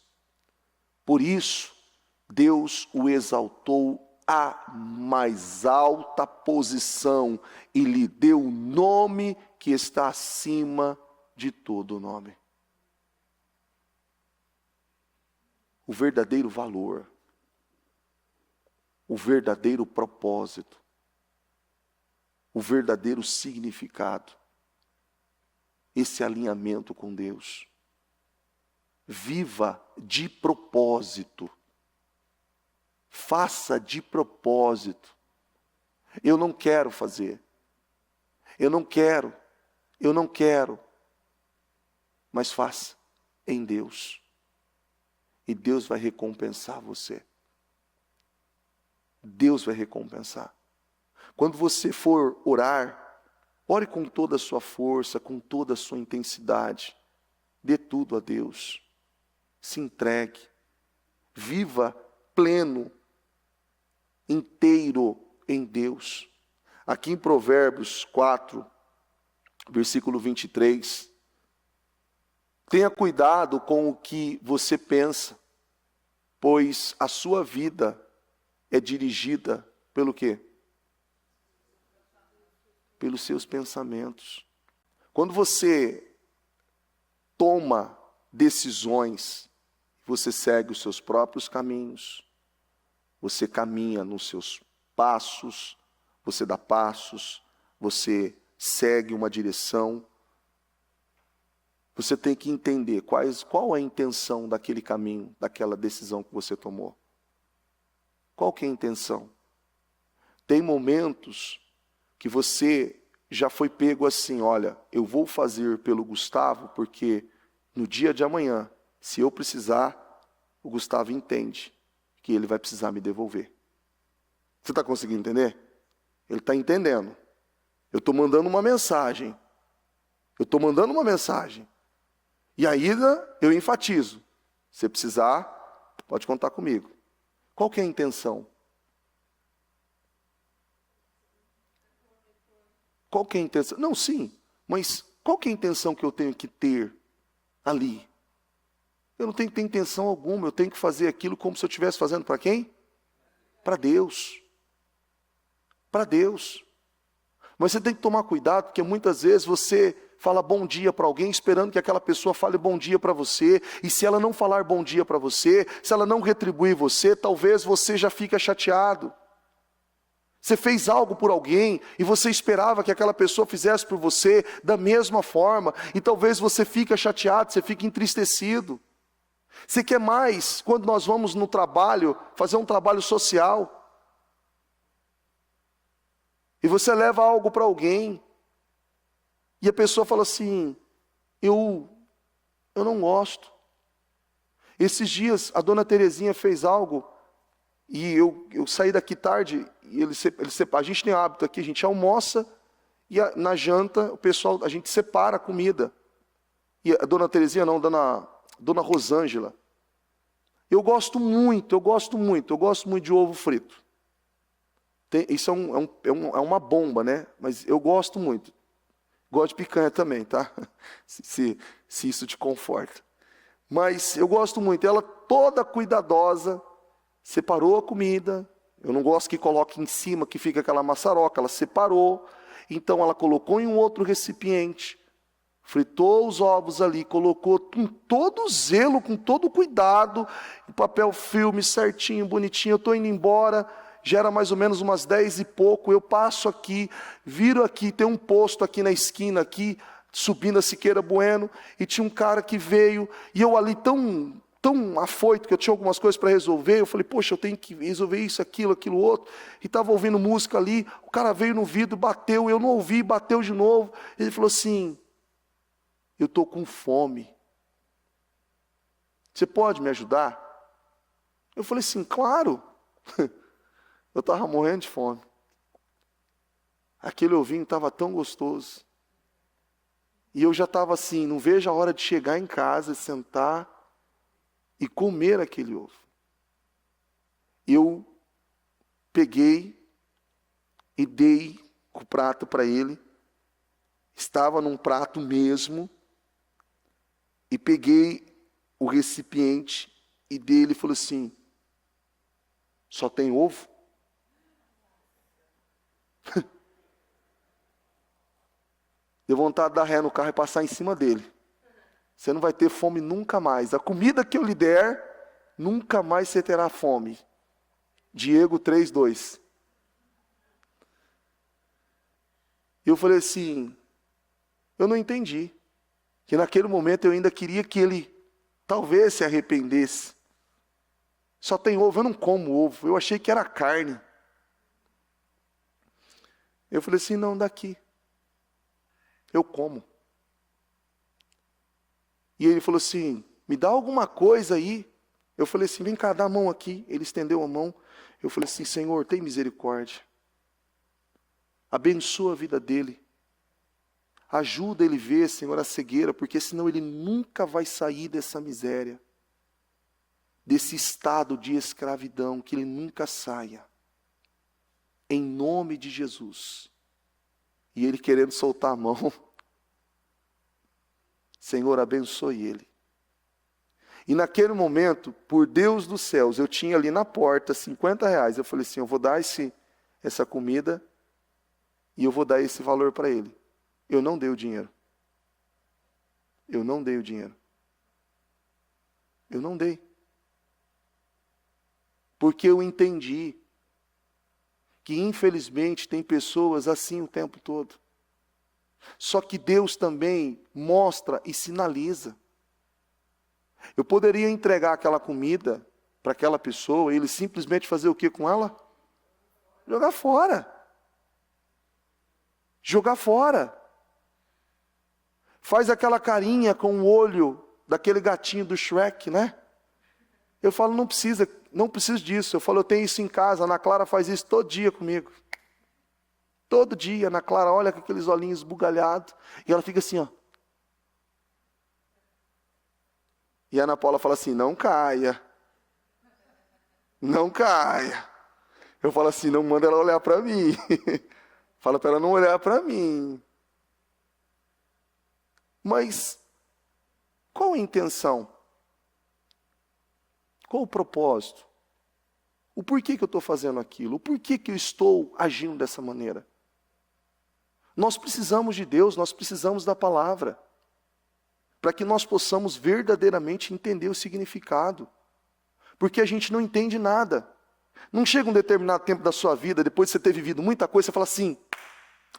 Por isso, Deus o exaltou à mais alta posição e lhe deu o nome que está acima de todo nome. O verdadeiro valor, o verdadeiro propósito, o verdadeiro significado, esse alinhamento com Deus. Viva de propósito. Faça de propósito. Eu não quero fazer. Eu não quero. Mas faça em Deus. E Deus vai recompensar você. Deus vai recompensar. Quando você for orar, ore com toda a sua força, com toda a sua intensidade. Dê tudo a Deus. Se entregue. Viva pleno, inteiro em Deus. Aqui em Provérbios 4, versículo 23. Tenha cuidado com o que você pensa, pois a sua vida é dirigida pelo quê? Pelos seus pensamentos. Quando você toma decisões, você segue os seus próprios caminhos, você caminha nos seus passos, você dá passos, você segue uma direção. Você tem que entender qual é a intenção daquele caminho, daquela decisão que você tomou. Qual que é a intenção? Tem momentos que você já foi pego assim, olha, eu vou fazer pelo Gustavo porque no dia de amanhã, se eu precisar, o Gustavo entende que ele vai precisar me devolver. Você está conseguindo entender? Ele está entendendo. Eu estou mandando uma mensagem. E ainda eu enfatizo. Se precisar, pode contar comigo. Qual que é a intenção? Qual que é a intenção? Não, sim, mas qual que é a intenção que eu tenho que ter ali? Eu não tenho que ter intenção alguma, eu tenho que fazer aquilo como se eu estivesse fazendo para quem? Para Deus. Para Deus. Mas você tem que tomar cuidado, porque muitas vezes você fala bom dia para alguém, esperando que aquela pessoa fale bom dia para você, e se ela não falar bom dia para você, se ela não retribuir você, talvez você já fica chateado. Você fez algo por alguém, e você esperava que aquela pessoa fizesse por você da mesma forma, e talvez você fica chateado, você fica entristecido. Você quer mais quando nós vamos no trabalho, fazer um trabalho social, e você leva algo para alguém, e a pessoa fala assim, eu não gosto. Esses dias, a dona Terezinha fez algo, e eu saí daqui tarde, e a gente tem hábito aqui, a gente almoça, e na janta, a gente separa a comida. E a dona Terezinha não, dona Rosângela. Eu gosto muito de ovo frito. Isso é uma bomba, né? Mas eu gosto muito. Gosto de picanha também, tá? Se isso te conforta. Mas eu gosto muito. Ela toda cuidadosa, separou a comida. Eu não gosto que coloque em cima, que fica aquela maçaroca. Ela separou. Então ela colocou em um outro recipiente. Fritou os ovos ali, colocou com todo zelo, com todo cuidado, o papel filme certinho, bonitinho. Eu estou indo embora, já era mais ou menos umas 10 e pouco, eu passo aqui, viro aqui, tem um posto aqui na esquina, aqui, subindo a Siqueira Bueno, e tinha um cara que veio, e eu ali tão afoito, que eu tinha algumas coisas para resolver, eu falei, poxa, eu tenho que resolver isso, aquilo outro, e estava ouvindo música ali, o cara veio no vidro, bateu, eu não ouvi, bateu de novo, ele falou assim, eu estou com fome. Você pode me ajudar? Eu falei assim, claro. Eu estava morrendo de fome. Aquele ovinho estava tão gostoso. E eu já estava assim, não vejo a hora de chegar em casa, sentar e comer aquele ovo. Eu peguei e dei o prato para ele. Estava num prato mesmo. E peguei o recipiente e dei, ele falou assim, só tem ovo? Deu vontade de dar ré no carro e passar em cima dele. Você não vai ter fome nunca mais. A comida que eu lhe der, nunca mais você terá fome. Diego 3:2. E eu falei assim, eu não entendi. Que naquele momento eu ainda queria que ele talvez se arrependesse. Só tem ovo, eu não como ovo, eu achei que era carne. Eu falei assim, não, daqui. Eu como. E ele falou assim, me dá alguma coisa aí. Eu falei assim, vem cá, dá a mão aqui. Ele estendeu a mão. Eu falei assim, Senhor, tem misericórdia. Abençoa a vida dele. Ajuda ele a ver, Senhor, a cegueira, porque senão ele nunca vai sair dessa miséria, desse estado de escravidão, que ele nunca saia. Em nome de Jesus. E ele querendo soltar a mão. Senhor, abençoe ele. E naquele momento, por Deus dos céus, eu tinha ali na porta R$50. Eu falei assim, eu vou dar essa comida e eu vou dar esse valor para ele. Eu não dei o dinheiro. Eu não dei o dinheiro. Eu não dei. Porque eu entendi que infelizmente tem pessoas assim o tempo todo. Só que Deus também mostra e sinaliza. Eu poderia entregar aquela comida para aquela pessoa e ele simplesmente fazer o que com ela? Jogar fora. Jogar fora. Faz aquela carinha com o olho daquele gatinho do Shrek, né? Eu falo, não precisa disso. Eu falo, eu tenho isso em casa. A Ana Clara faz isso todo dia comigo. Todo dia, a Ana Clara olha com aqueles olhinhos bugalhados e ela fica assim, ó. E a Ana Paula fala assim, não caia. Não caia. Eu falo assim, não manda ela olhar para mim. Fala para ela não olhar para mim. Mas qual a intenção? Qual o propósito? O porquê que eu estou fazendo aquilo? O porquê que eu estou agindo dessa maneira? Nós precisamos de Deus, nós precisamos da palavra, para que nós possamos verdadeiramente entender o significado. Porque a gente não entende nada. Não chega um determinado tempo da sua vida, depois de você ter vivido muita coisa, você fala assim,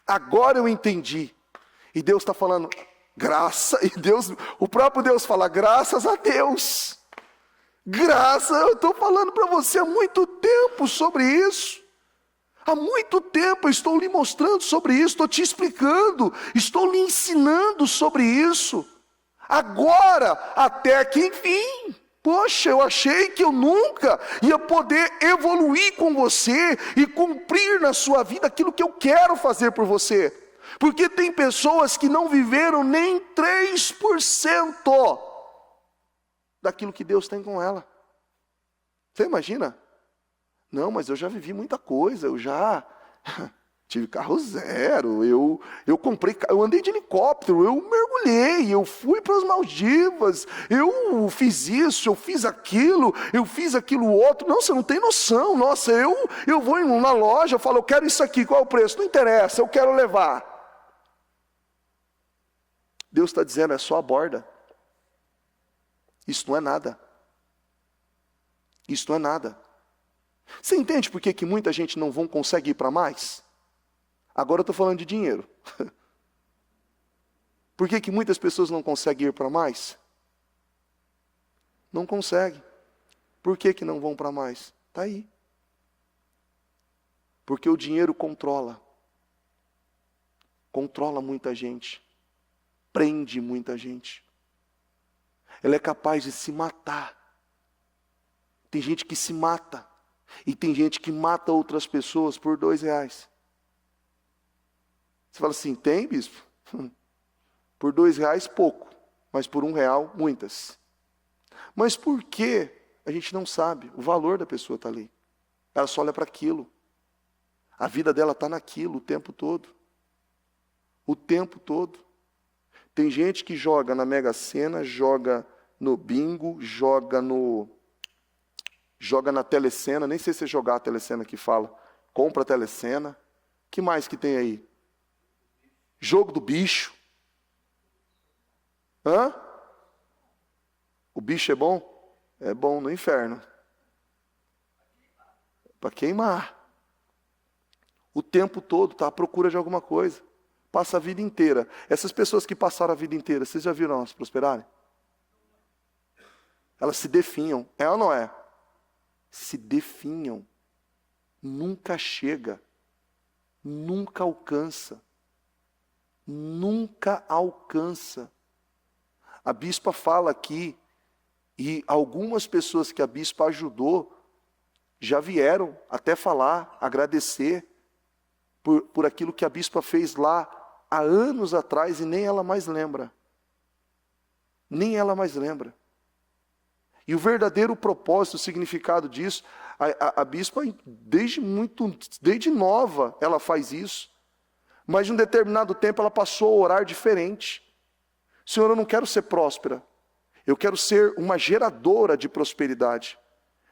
agora eu entendi. E Deus está falando, o próprio Deus fala, graças a Deus. Eu estou falando para você há muito tempo sobre isso. Há muito tempo eu estou lhe mostrando sobre isso, estou te explicando, estou lhe ensinando sobre isso. Agora, até que enfim, Poxa, eu achei que eu nunca ia poder evoluir com você e cumprir na sua vida aquilo que eu quero fazer por você. Porque tem pessoas que não viveram nem 3% daquilo que Deus tem com ela. Você imagina? Não, mas eu já vivi muita coisa, eu já tive carro zero, eu andei de helicóptero, eu mergulhei, eu fui para as Maldivas, eu fiz isso, eu fiz aquilo outro. Não, você não tem noção. Nossa, eu vou na loja, eu falo, eu quero isso aqui, qual é o preço? Não interessa, eu quero levar. Deus está dizendo, é só a borda. Isso não é nada. Isso não é nada. Você entende por que muita gente não consegue ir para mais? Agora eu estou falando de dinheiro. Por que muitas pessoas não conseguem ir para mais? Não conseguem. Por que não vão para mais? Está aí. Porque o dinheiro controla. Controla muita gente. Prende muita gente. Ela é capaz de se matar. Tem gente que se mata. E tem gente que mata outras pessoas por R$2. Você fala assim, tem, bispo? Por R$2 pouco, mas por R$1 muitas. Mas por que a gente não sabe? O valor da pessoa está ali. Ela só olha para aquilo. A vida dela está naquilo o tempo todo. O tempo todo. Tem gente que joga na Mega Sena, joga no bingo, joga na telecena. Nem sei se é jogar a telecena que fala. Compra a telecena. Que mais que tem aí? Jogo do bicho. Hã? O bicho é bom? É bom no inferno. Para queimar. O tempo todo está à procura de alguma coisa. Passa a vida inteira. Essas pessoas que passaram a vida inteira, vocês já viram elas prosperarem? Elas se definham. É ou não é? Se definham. Nunca chega. Nunca alcança. Nunca alcança. A bispa fala aqui, e algumas pessoas que a bispa ajudou, já vieram até falar, agradecer, por aquilo que a bispa fez lá, há anos atrás, e nem ela mais lembra. Nem ela mais lembra. E o verdadeiro propósito, o significado disso, a bispa, desde nova, ela faz isso. Mas de um determinado tempo ela passou a orar diferente. Senhor, eu não quero ser próspera. Eu quero ser uma geradora de prosperidade.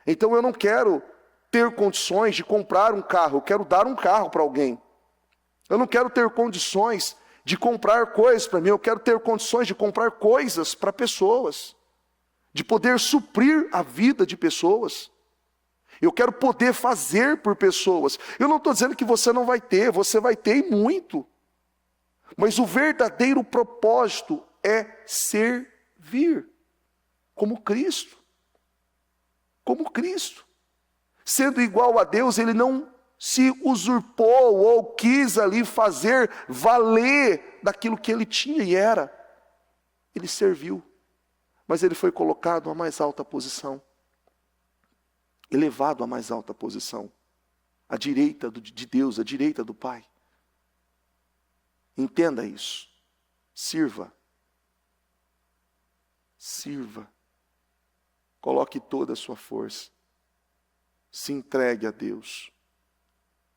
Então eu não quero ter condições de comprar um carro. Eu quero dar um carro para alguém. Eu não quero ter condições de comprar coisas para mim. Eu quero ter condições de comprar coisas para pessoas. De poder suprir a vida de pessoas. Eu quero poder fazer por pessoas. Eu não estou dizendo que você não vai ter, você vai ter e muito. Mas o verdadeiro propósito é servir, como Cristo. Como Cristo. Sendo igual a Deus, ele não se usurpou ou quis ali fazer valer daquilo que ele tinha e era. Ele serviu, mas ele foi colocado à mais alta posição. Elevado à mais alta posição, à direita de Deus, à direita do Pai. Entenda isso. Sirva. Sirva. Coloque toda a sua força. Se entregue a Deus.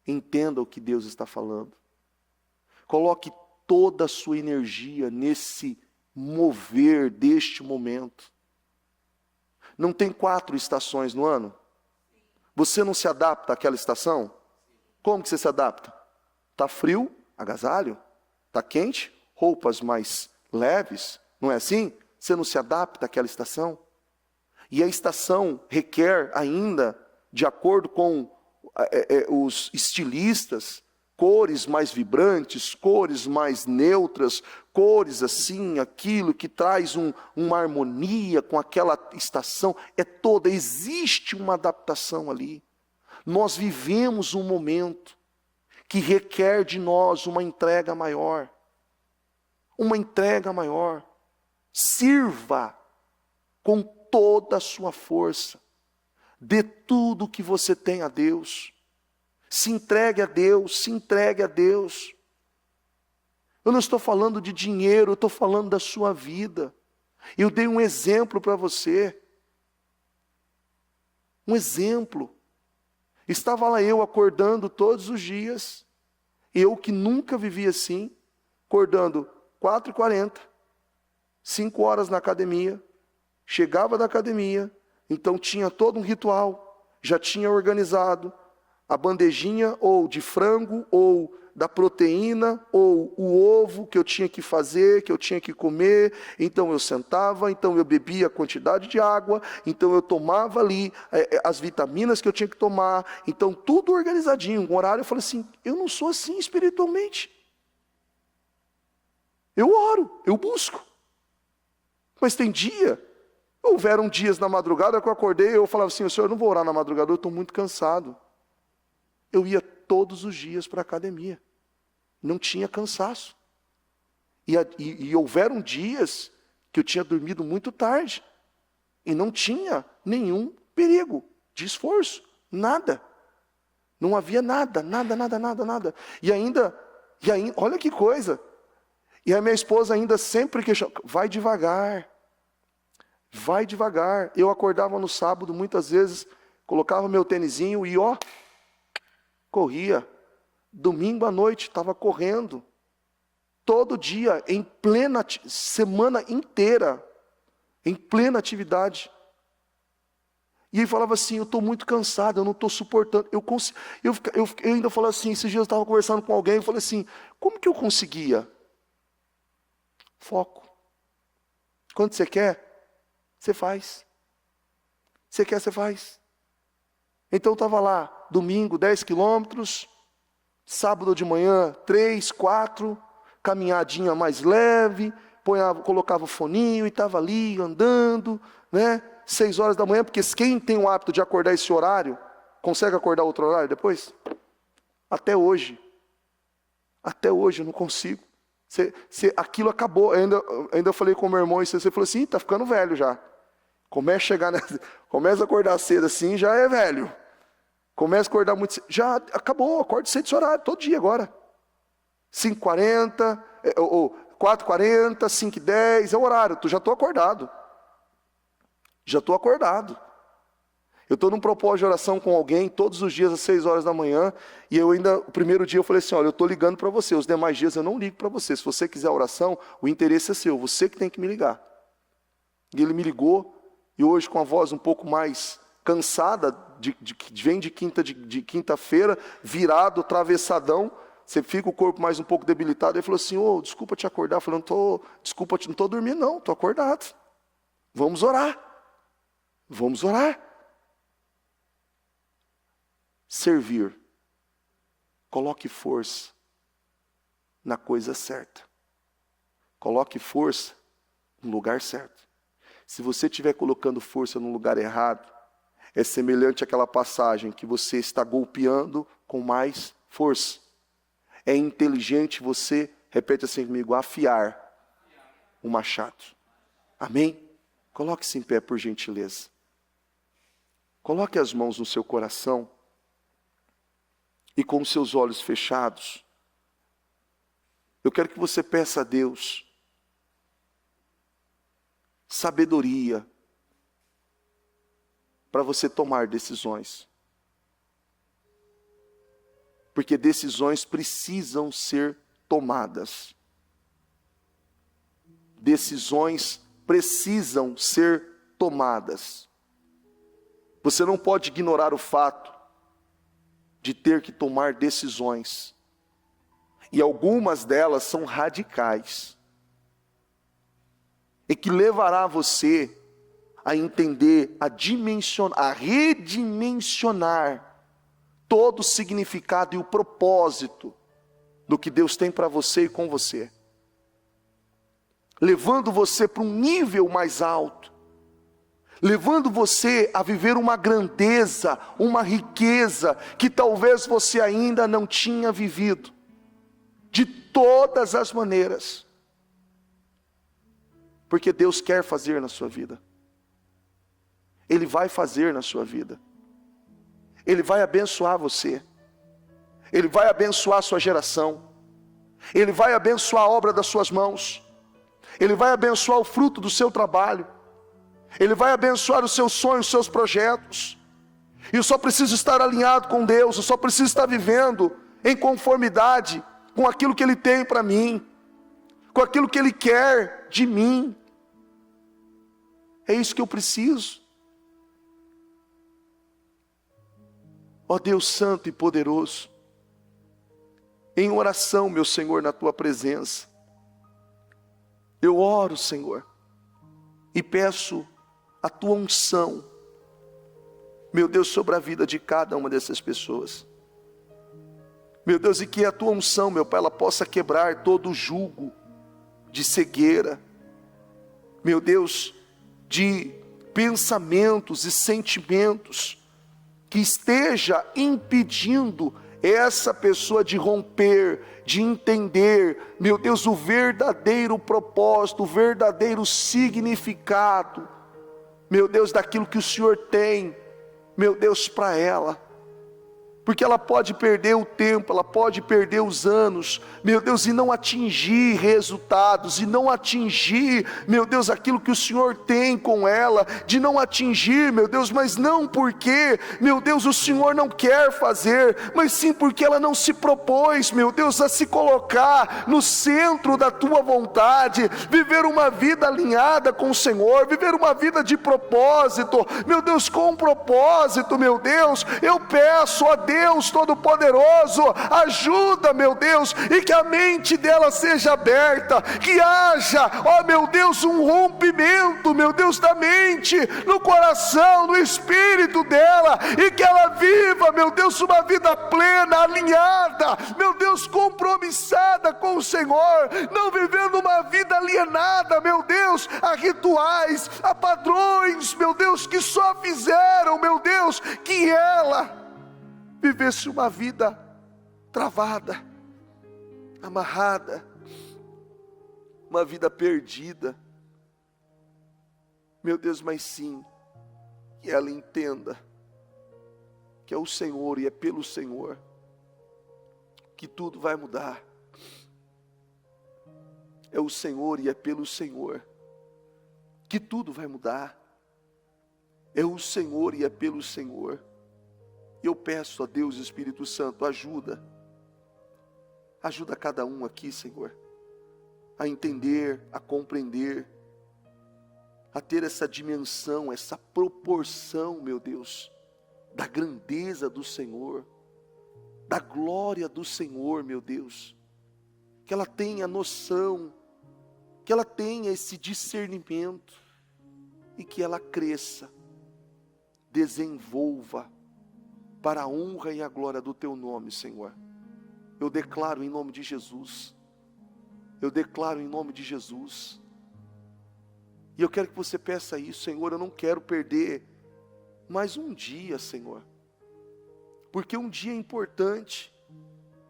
Entenda o que Deus está falando. Coloque toda a sua energia nesse mover deste momento. Não tem 4 estações no ano? Você não se adapta àquela estação? Como que você se adapta? Está frio? Agasalho? Está quente? Roupas mais leves? Não é assim? Você não se adapta àquela estação? E a estação requer ainda, de acordo com os estilistas, cores mais vibrantes, cores mais neutras, cores assim, aquilo que traz uma harmonia com aquela estação, existe uma adaptação ali. Nós vivemos um momento que requer de nós uma entrega maior. Uma entrega maior. Sirva com toda a sua força. Dê tudo o que você tem a Deus. Se entregue a Deus, se entregue a Deus. Eu não estou falando de dinheiro, eu estou falando da sua vida. Eu dei um exemplo para você. Um exemplo. Estava lá eu acordando todos os dias. Eu que nunca vivi assim. Acordando 4h40. 5 horas na academia. Chegava da academia. Então tinha todo um ritual. Já tinha organizado a bandejinha ou de frango ou da proteína, ou o ovo que eu tinha que fazer, que eu tinha que comer. Então eu sentava, então eu bebia a quantidade de água, então eu tomava ali as vitaminas que eu tinha que tomar, então tudo organizadinho, um horário. Eu falei assim, eu não sou assim espiritualmente. Eu oro, eu busco. Mas tem dia, houveram dias na madrugada que eu acordei, eu falava assim, Senhor, eu não vou orar na madrugada, eu estou muito cansado. Eu ia todos os dias para a academia. Não tinha cansaço. E houveram dias que eu tinha dormido muito tarde. E não tinha nenhum perigo de esforço. Nada. Não havia nada. E ainda, olha que coisa. E a minha esposa ainda sempre questionava, vai devagar. Vai devagar. Eu acordava no sábado, muitas vezes, colocava meu tênisinho e corria. Domingo à noite, estava correndo. Todo dia, em plena semana inteira, em plena atividade. E ele falava assim, eu estou muito cansado, eu não estou suportando. Eu ainda falava assim, esses dias eu estava conversando com alguém, eu falei assim, como que eu conseguia? Foco. Quando você quer, você faz. Você quer, você faz. Então eu estava lá, domingo, 10 quilômetros, sábado de manhã, 3, 4, caminhadinha mais leve, colocava o foninho e estava ali andando, 6 horas da manhã, porque quem tem o hábito de acordar esse horário, consegue acordar outro horário depois? Até hoje eu não consigo. Aquilo acabou. Ainda falei com o meu irmão, e você falou assim, está ficando velho já. Começa a acordar cedo assim, já é velho. Começa a acordar muito cedo, já acabou, acordo cedo esse horário, todo dia agora. 5h40, ou 4h40, 5h10, é o horário, já estou acordado. Eu estou num propósito de oração com alguém, todos os dias às 6 horas da manhã, e o primeiro dia eu falei assim, olha, eu estou ligando para você, os demais dias eu não ligo para você. Se você quiser oração, o interesse é seu, você que tem que me ligar. E ele me ligou, e hoje com a voz um pouco mais cansada, vem de quinta-feira, virado, atravessadão, você fica o corpo mais um pouco debilitado. Ele falou assim, desculpa te acordar. Eu falei, não estou dormindo não, estou acordado. Vamos orar. Servir. Coloque força na coisa certa. Coloque força no lugar certo. Se você estiver colocando força no lugar errado, é semelhante àquela passagem que você está golpeando com mais força. É inteligente você, repete assim comigo, afiar o machado. Amém? Coloque-se em pé, por gentileza. Coloque as mãos no seu coração e com os seus olhos fechados, eu quero que você peça a Deus sabedoria para você tomar decisões. Porque decisões precisam ser tomadas. Decisões precisam ser tomadas. Você não pode ignorar o fato de ter que tomar decisões. E algumas delas são radicais. E que levará você a entender, a redimensionar todo o significado e o propósito do que Deus tem para você e com você. Levando você para um nível mais alto. Levando você a viver uma grandeza, uma riqueza que talvez você ainda não tinha vivido. De todas as maneiras. Porque Deus quer fazer na sua vida. Ele vai fazer na sua vida. Ele vai abençoar você. Ele vai abençoar a sua geração. Ele vai abençoar a obra das suas mãos. Ele vai abençoar o fruto do seu trabalho. Ele vai abençoar os seus sonhos, os seus projetos. E eu só preciso estar alinhado com Deus. Eu só preciso estar vivendo em conformidade com aquilo que Ele tem para mim, com aquilo que Ele quer de mim. É isso que eu preciso. Ó Deus Santo e poderoso, em oração, meu Senhor, na Tua presença, eu oro, Senhor, e peço a Tua unção, meu Deus, sobre a vida de cada uma dessas pessoas. Meu Deus, e que a Tua unção, meu Pai, ela possa quebrar todo o jugo de cegueira, meu Deus, de pensamentos e sentimentos que esteja impedindo essa pessoa de romper, de entender, meu Deus, o verdadeiro propósito, o verdadeiro significado, meu Deus, daquilo que o Senhor tem, meu Deus, para ela. Porque ela pode perder o tempo, ela pode perder os anos, meu Deus, e não atingir resultados, e não atingir, meu Deus, aquilo que o Senhor tem com ela, de não atingir, meu Deus, mas não porque, meu Deus, o Senhor não quer fazer, mas sim porque ela não se propôs, meu Deus, a se colocar no centro da Tua vontade, viver uma vida alinhada com o Senhor, viver uma vida de propósito, meu Deus, com propósito, meu Deus, eu peço a Deus Todo-Poderoso, ajuda, meu Deus, e que a mente dela seja aberta, que haja, ó meu Deus, um rompimento, meu Deus, da mente, no coração, no espírito dela, e que ela viva, meu Deus, uma vida plena, alinhada, meu Deus, compromissada com o Senhor, não vivendo uma vida alienada, meu Deus, a rituais, a padrões, meu Deus, que só fizeram, meu Deus, que ela vivesse uma vida travada, amarrada, uma vida perdida, meu Deus, mas sim, que ela entenda que é o Senhor e é pelo Senhor que tudo vai mudar. É o Senhor e é pelo Senhor que tudo vai mudar. É o Senhor e é pelo Senhor. Eu peço a Deus, Espírito Santo, ajuda cada um aqui, Senhor, a entender, a compreender, a ter essa dimensão, essa proporção, meu Deus, da grandeza do Senhor, da glória do Senhor, meu Deus, que ela tenha noção, que ela tenha esse discernimento, e que ela cresça, desenvolva, para a honra e a glória do Teu nome, Senhor. Eu declaro em nome de Jesus. Eu declaro em nome de Jesus. E eu quero que você peça isso, Senhor, eu não quero perder mais um dia, Senhor. Porque um dia é importante.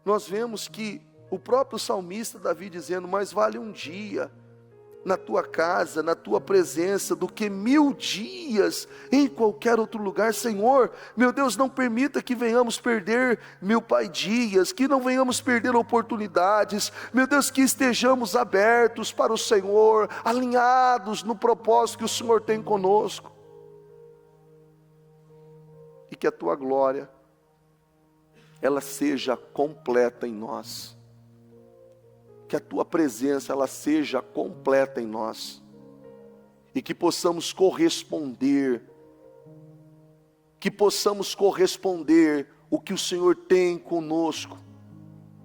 Nós vemos que o próprio salmista Davi dizendo, mais vale um dia na Tua casa, na Tua presença, do que 1000 dias em qualquer outro lugar. Senhor, meu Deus, não permita que venhamos perder, meu Pai, dias, que não venhamos perder oportunidades, meu Deus, que estejamos abertos para o Senhor, alinhados no propósito que o Senhor tem conosco, e que a Tua glória, ela seja completa em nós, que a Tua presença ela seja completa em nós, e que possamos corresponder o que o Senhor tem conosco,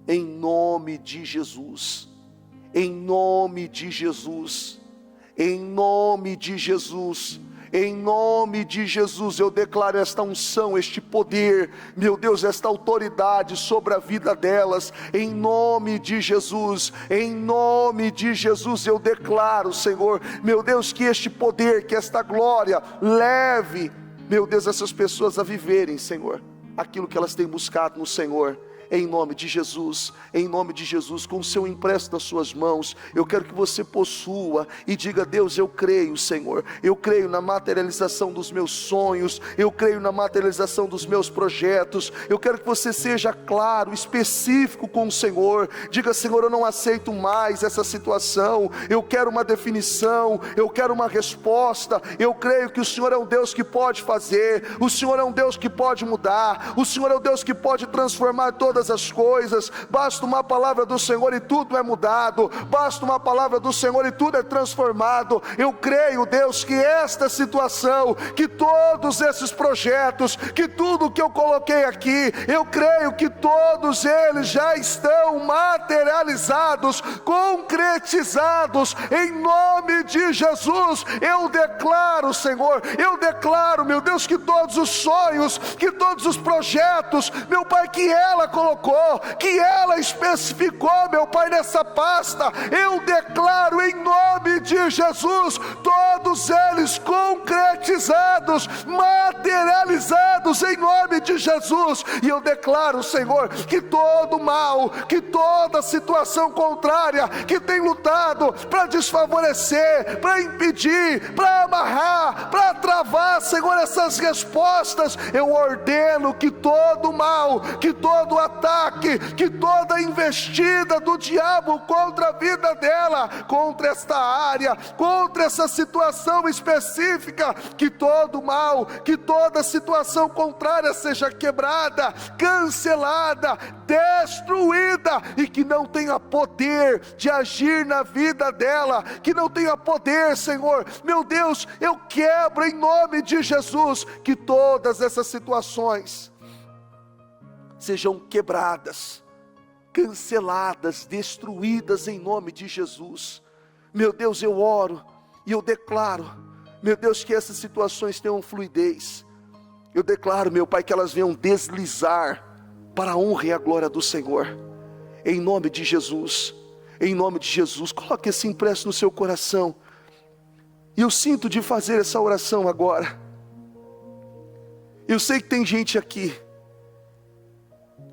em nome de Jesus, em nome de Jesus, em nome de Jesus. Em nome de Jesus, eu declaro esta unção, este poder, meu Deus, esta autoridade sobre a vida delas, em nome de Jesus, eu declaro, Senhor, meu Deus, que este poder, que esta glória, leve, meu Deus, essas pessoas a viverem, Senhor, aquilo que elas têm buscado no Senhor, em nome de Jesus, com o seu impresso nas suas mãos, eu quero que você possua e diga: Deus, eu creio, Senhor, eu creio na materialização dos meus sonhos, eu creio na materialização dos meus projetos. Eu quero que você seja claro, específico com o Senhor, diga: Senhor, eu não aceito mais essa situação, eu quero uma definição, eu quero uma resposta. Eu creio que o Senhor é um Deus que pode fazer, o Senhor é um Deus que pode mudar, o Senhor é um Deus que pode transformar todas as coisas. Basta uma palavra do Senhor e tudo é mudado, basta uma palavra do Senhor e tudo é transformado. Eu creio, Deus, que esta situação, que todos esses projetos, que tudo que eu coloquei aqui, eu creio que todos eles já estão materializados, concretizados, em nome de Jesus. Eu declaro, Senhor, eu declaro, meu Deus, que todos os sonhos, que todos os projetos, meu Pai, que ela colocou, que ela especificou, meu Pai, nessa pasta, eu declaro em nome de Jesus, todos eles concretizados, materializados em nome de Jesus. E eu declaro, Senhor, que todo mal, que toda situação contrária que tem lutado para desfavorecer, para impedir, para amarrar, para travar, Senhor, essas respostas, eu ordeno que todo mal, que todo ataque, que toda investida do diabo contra a vida dela, contra esta área, contra essa situação específica, que todo mal, que toda situação contrária seja quebrada, cancelada, destruída, e que não tenha poder de agir na vida dela, que não tenha poder, Senhor, meu Deus, eu quebro em nome de Jesus, que todas essas situações sejam quebradas, canceladas, destruídas em nome de Jesus. Meu Deus, eu oro e eu declaro, meu Deus, que essas situações tenham fluidez. Eu declaro, meu Pai, que elas venham deslizar para a honra e a glória do Senhor, em nome de Jesus, em nome de Jesus. Coloque esse impresso no seu coração, e eu sinto de fazer essa oração agora. Eu sei que tem gente aqui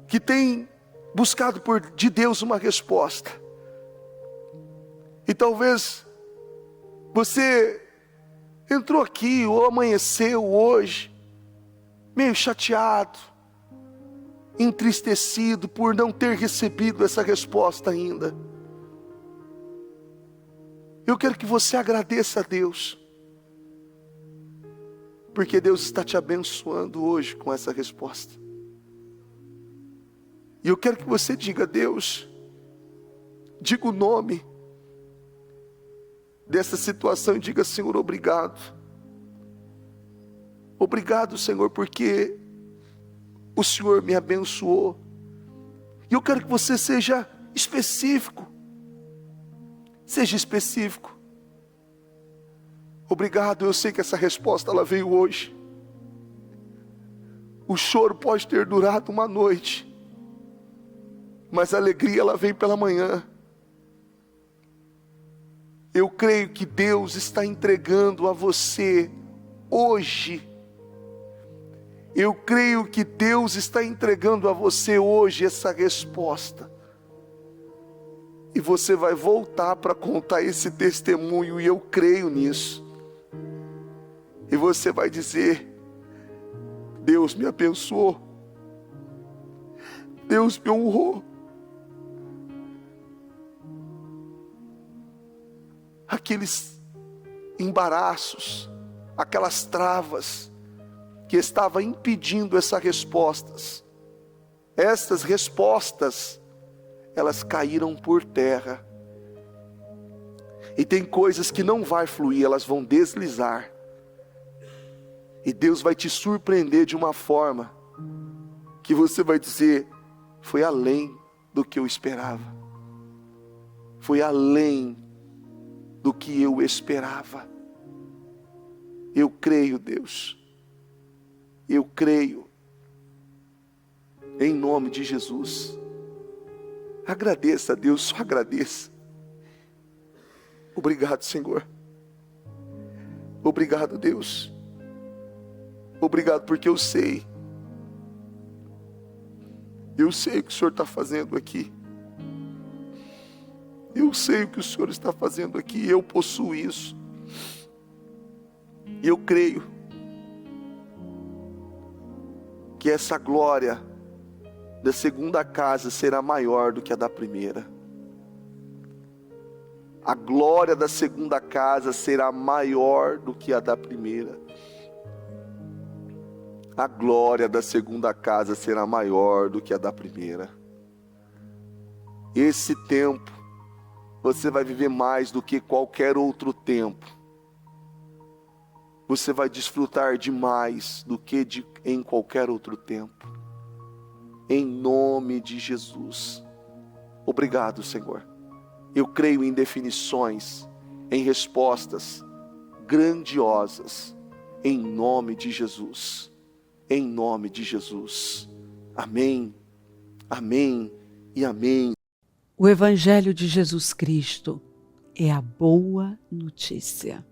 que tem buscado de Deus uma resposta, e talvez você entrou aqui ou amanheceu hoje meio chateado, entristecido por não ter recebido essa resposta ainda. Eu quero que você agradeça a Deus, porque Deus está te abençoando hoje com essa resposta. E eu quero que você diga: Deus, diga o nome dessa situação e diga: Senhor, obrigado. Obrigado, Senhor, porque o Senhor me abençoou. E eu quero que você seja específico. Seja específico. Obrigado, eu sei que essa resposta ela veio hoje. O choro pode ter durado uma noite, mas a alegria ela vem pela manhã. Eu creio que Deus está entregando a você hoje. Eu creio que Deus está entregando a você hoje essa resposta. E você vai voltar para contar esse testemunho, e eu creio nisso. E você vai dizer: Deus me abençoou, Deus me honrou. Aqueles embaraços, aquelas travas que estavam impedindo essas respostas, elas caíram por terra. E tem coisas que não vai fluir, elas vão deslizar. E Deus vai te surpreender de uma forma que você vai dizer: foi além do que eu esperava. Foi além do que eu esperava. Eu creio, Deus. Eu creio. Em nome de Jesus. Agradeça a Deus, só agradeça. Obrigado, Senhor. Obrigado, Deus. Obrigado porque eu sei Eu sei o que o Senhor está fazendo aqui. Eu sei o que o Senhor está fazendo aqui. Eu possuo isso. E eu creio que essa glória da segunda casa será maior do que a da primeira. A glória da segunda casa será maior do que a da primeira. A glória da segunda casa será maior do que a da primeira. Esse tempo, você vai viver mais do que qualquer outro tempo. Você vai desfrutar de mais do que em qualquer outro tempo. Em nome de Jesus. Obrigado, Senhor. Eu creio em definições, em respostas grandiosas. Em nome de Jesus. Em nome de Jesus. Amém, amém e amém. O Evangelho de Jesus Cristo é a boa notícia.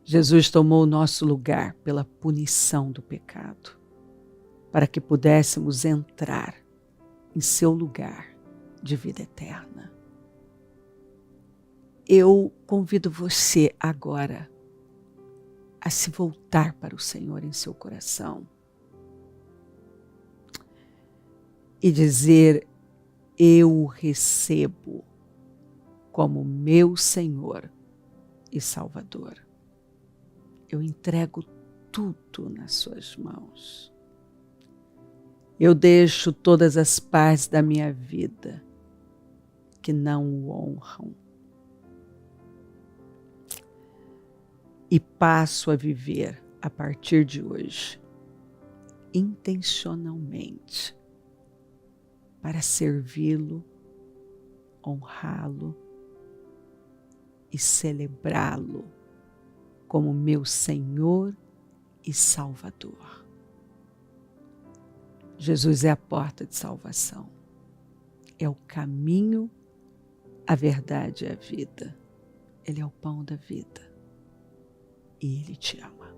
Jesus tomou o nosso lugar pela punição do pecado, para que pudéssemos entrar em seu lugar de vida eterna. Eu convido você agora a se voltar para o Senhor em seu coração e dizer: eu o recebo como meu Senhor e Salvador. Eu entrego tudo nas suas mãos. Eu deixo todas as partes da minha vida que não o honram e passo a viver a partir de hoje intencionalmente para servi-lo, honrá-lo e celebrá-lo como meu Senhor e Salvador. Jesus é a porta de salvação, é o caminho, a verdade e a vida. Ele é o pão da vida e Ele te ama.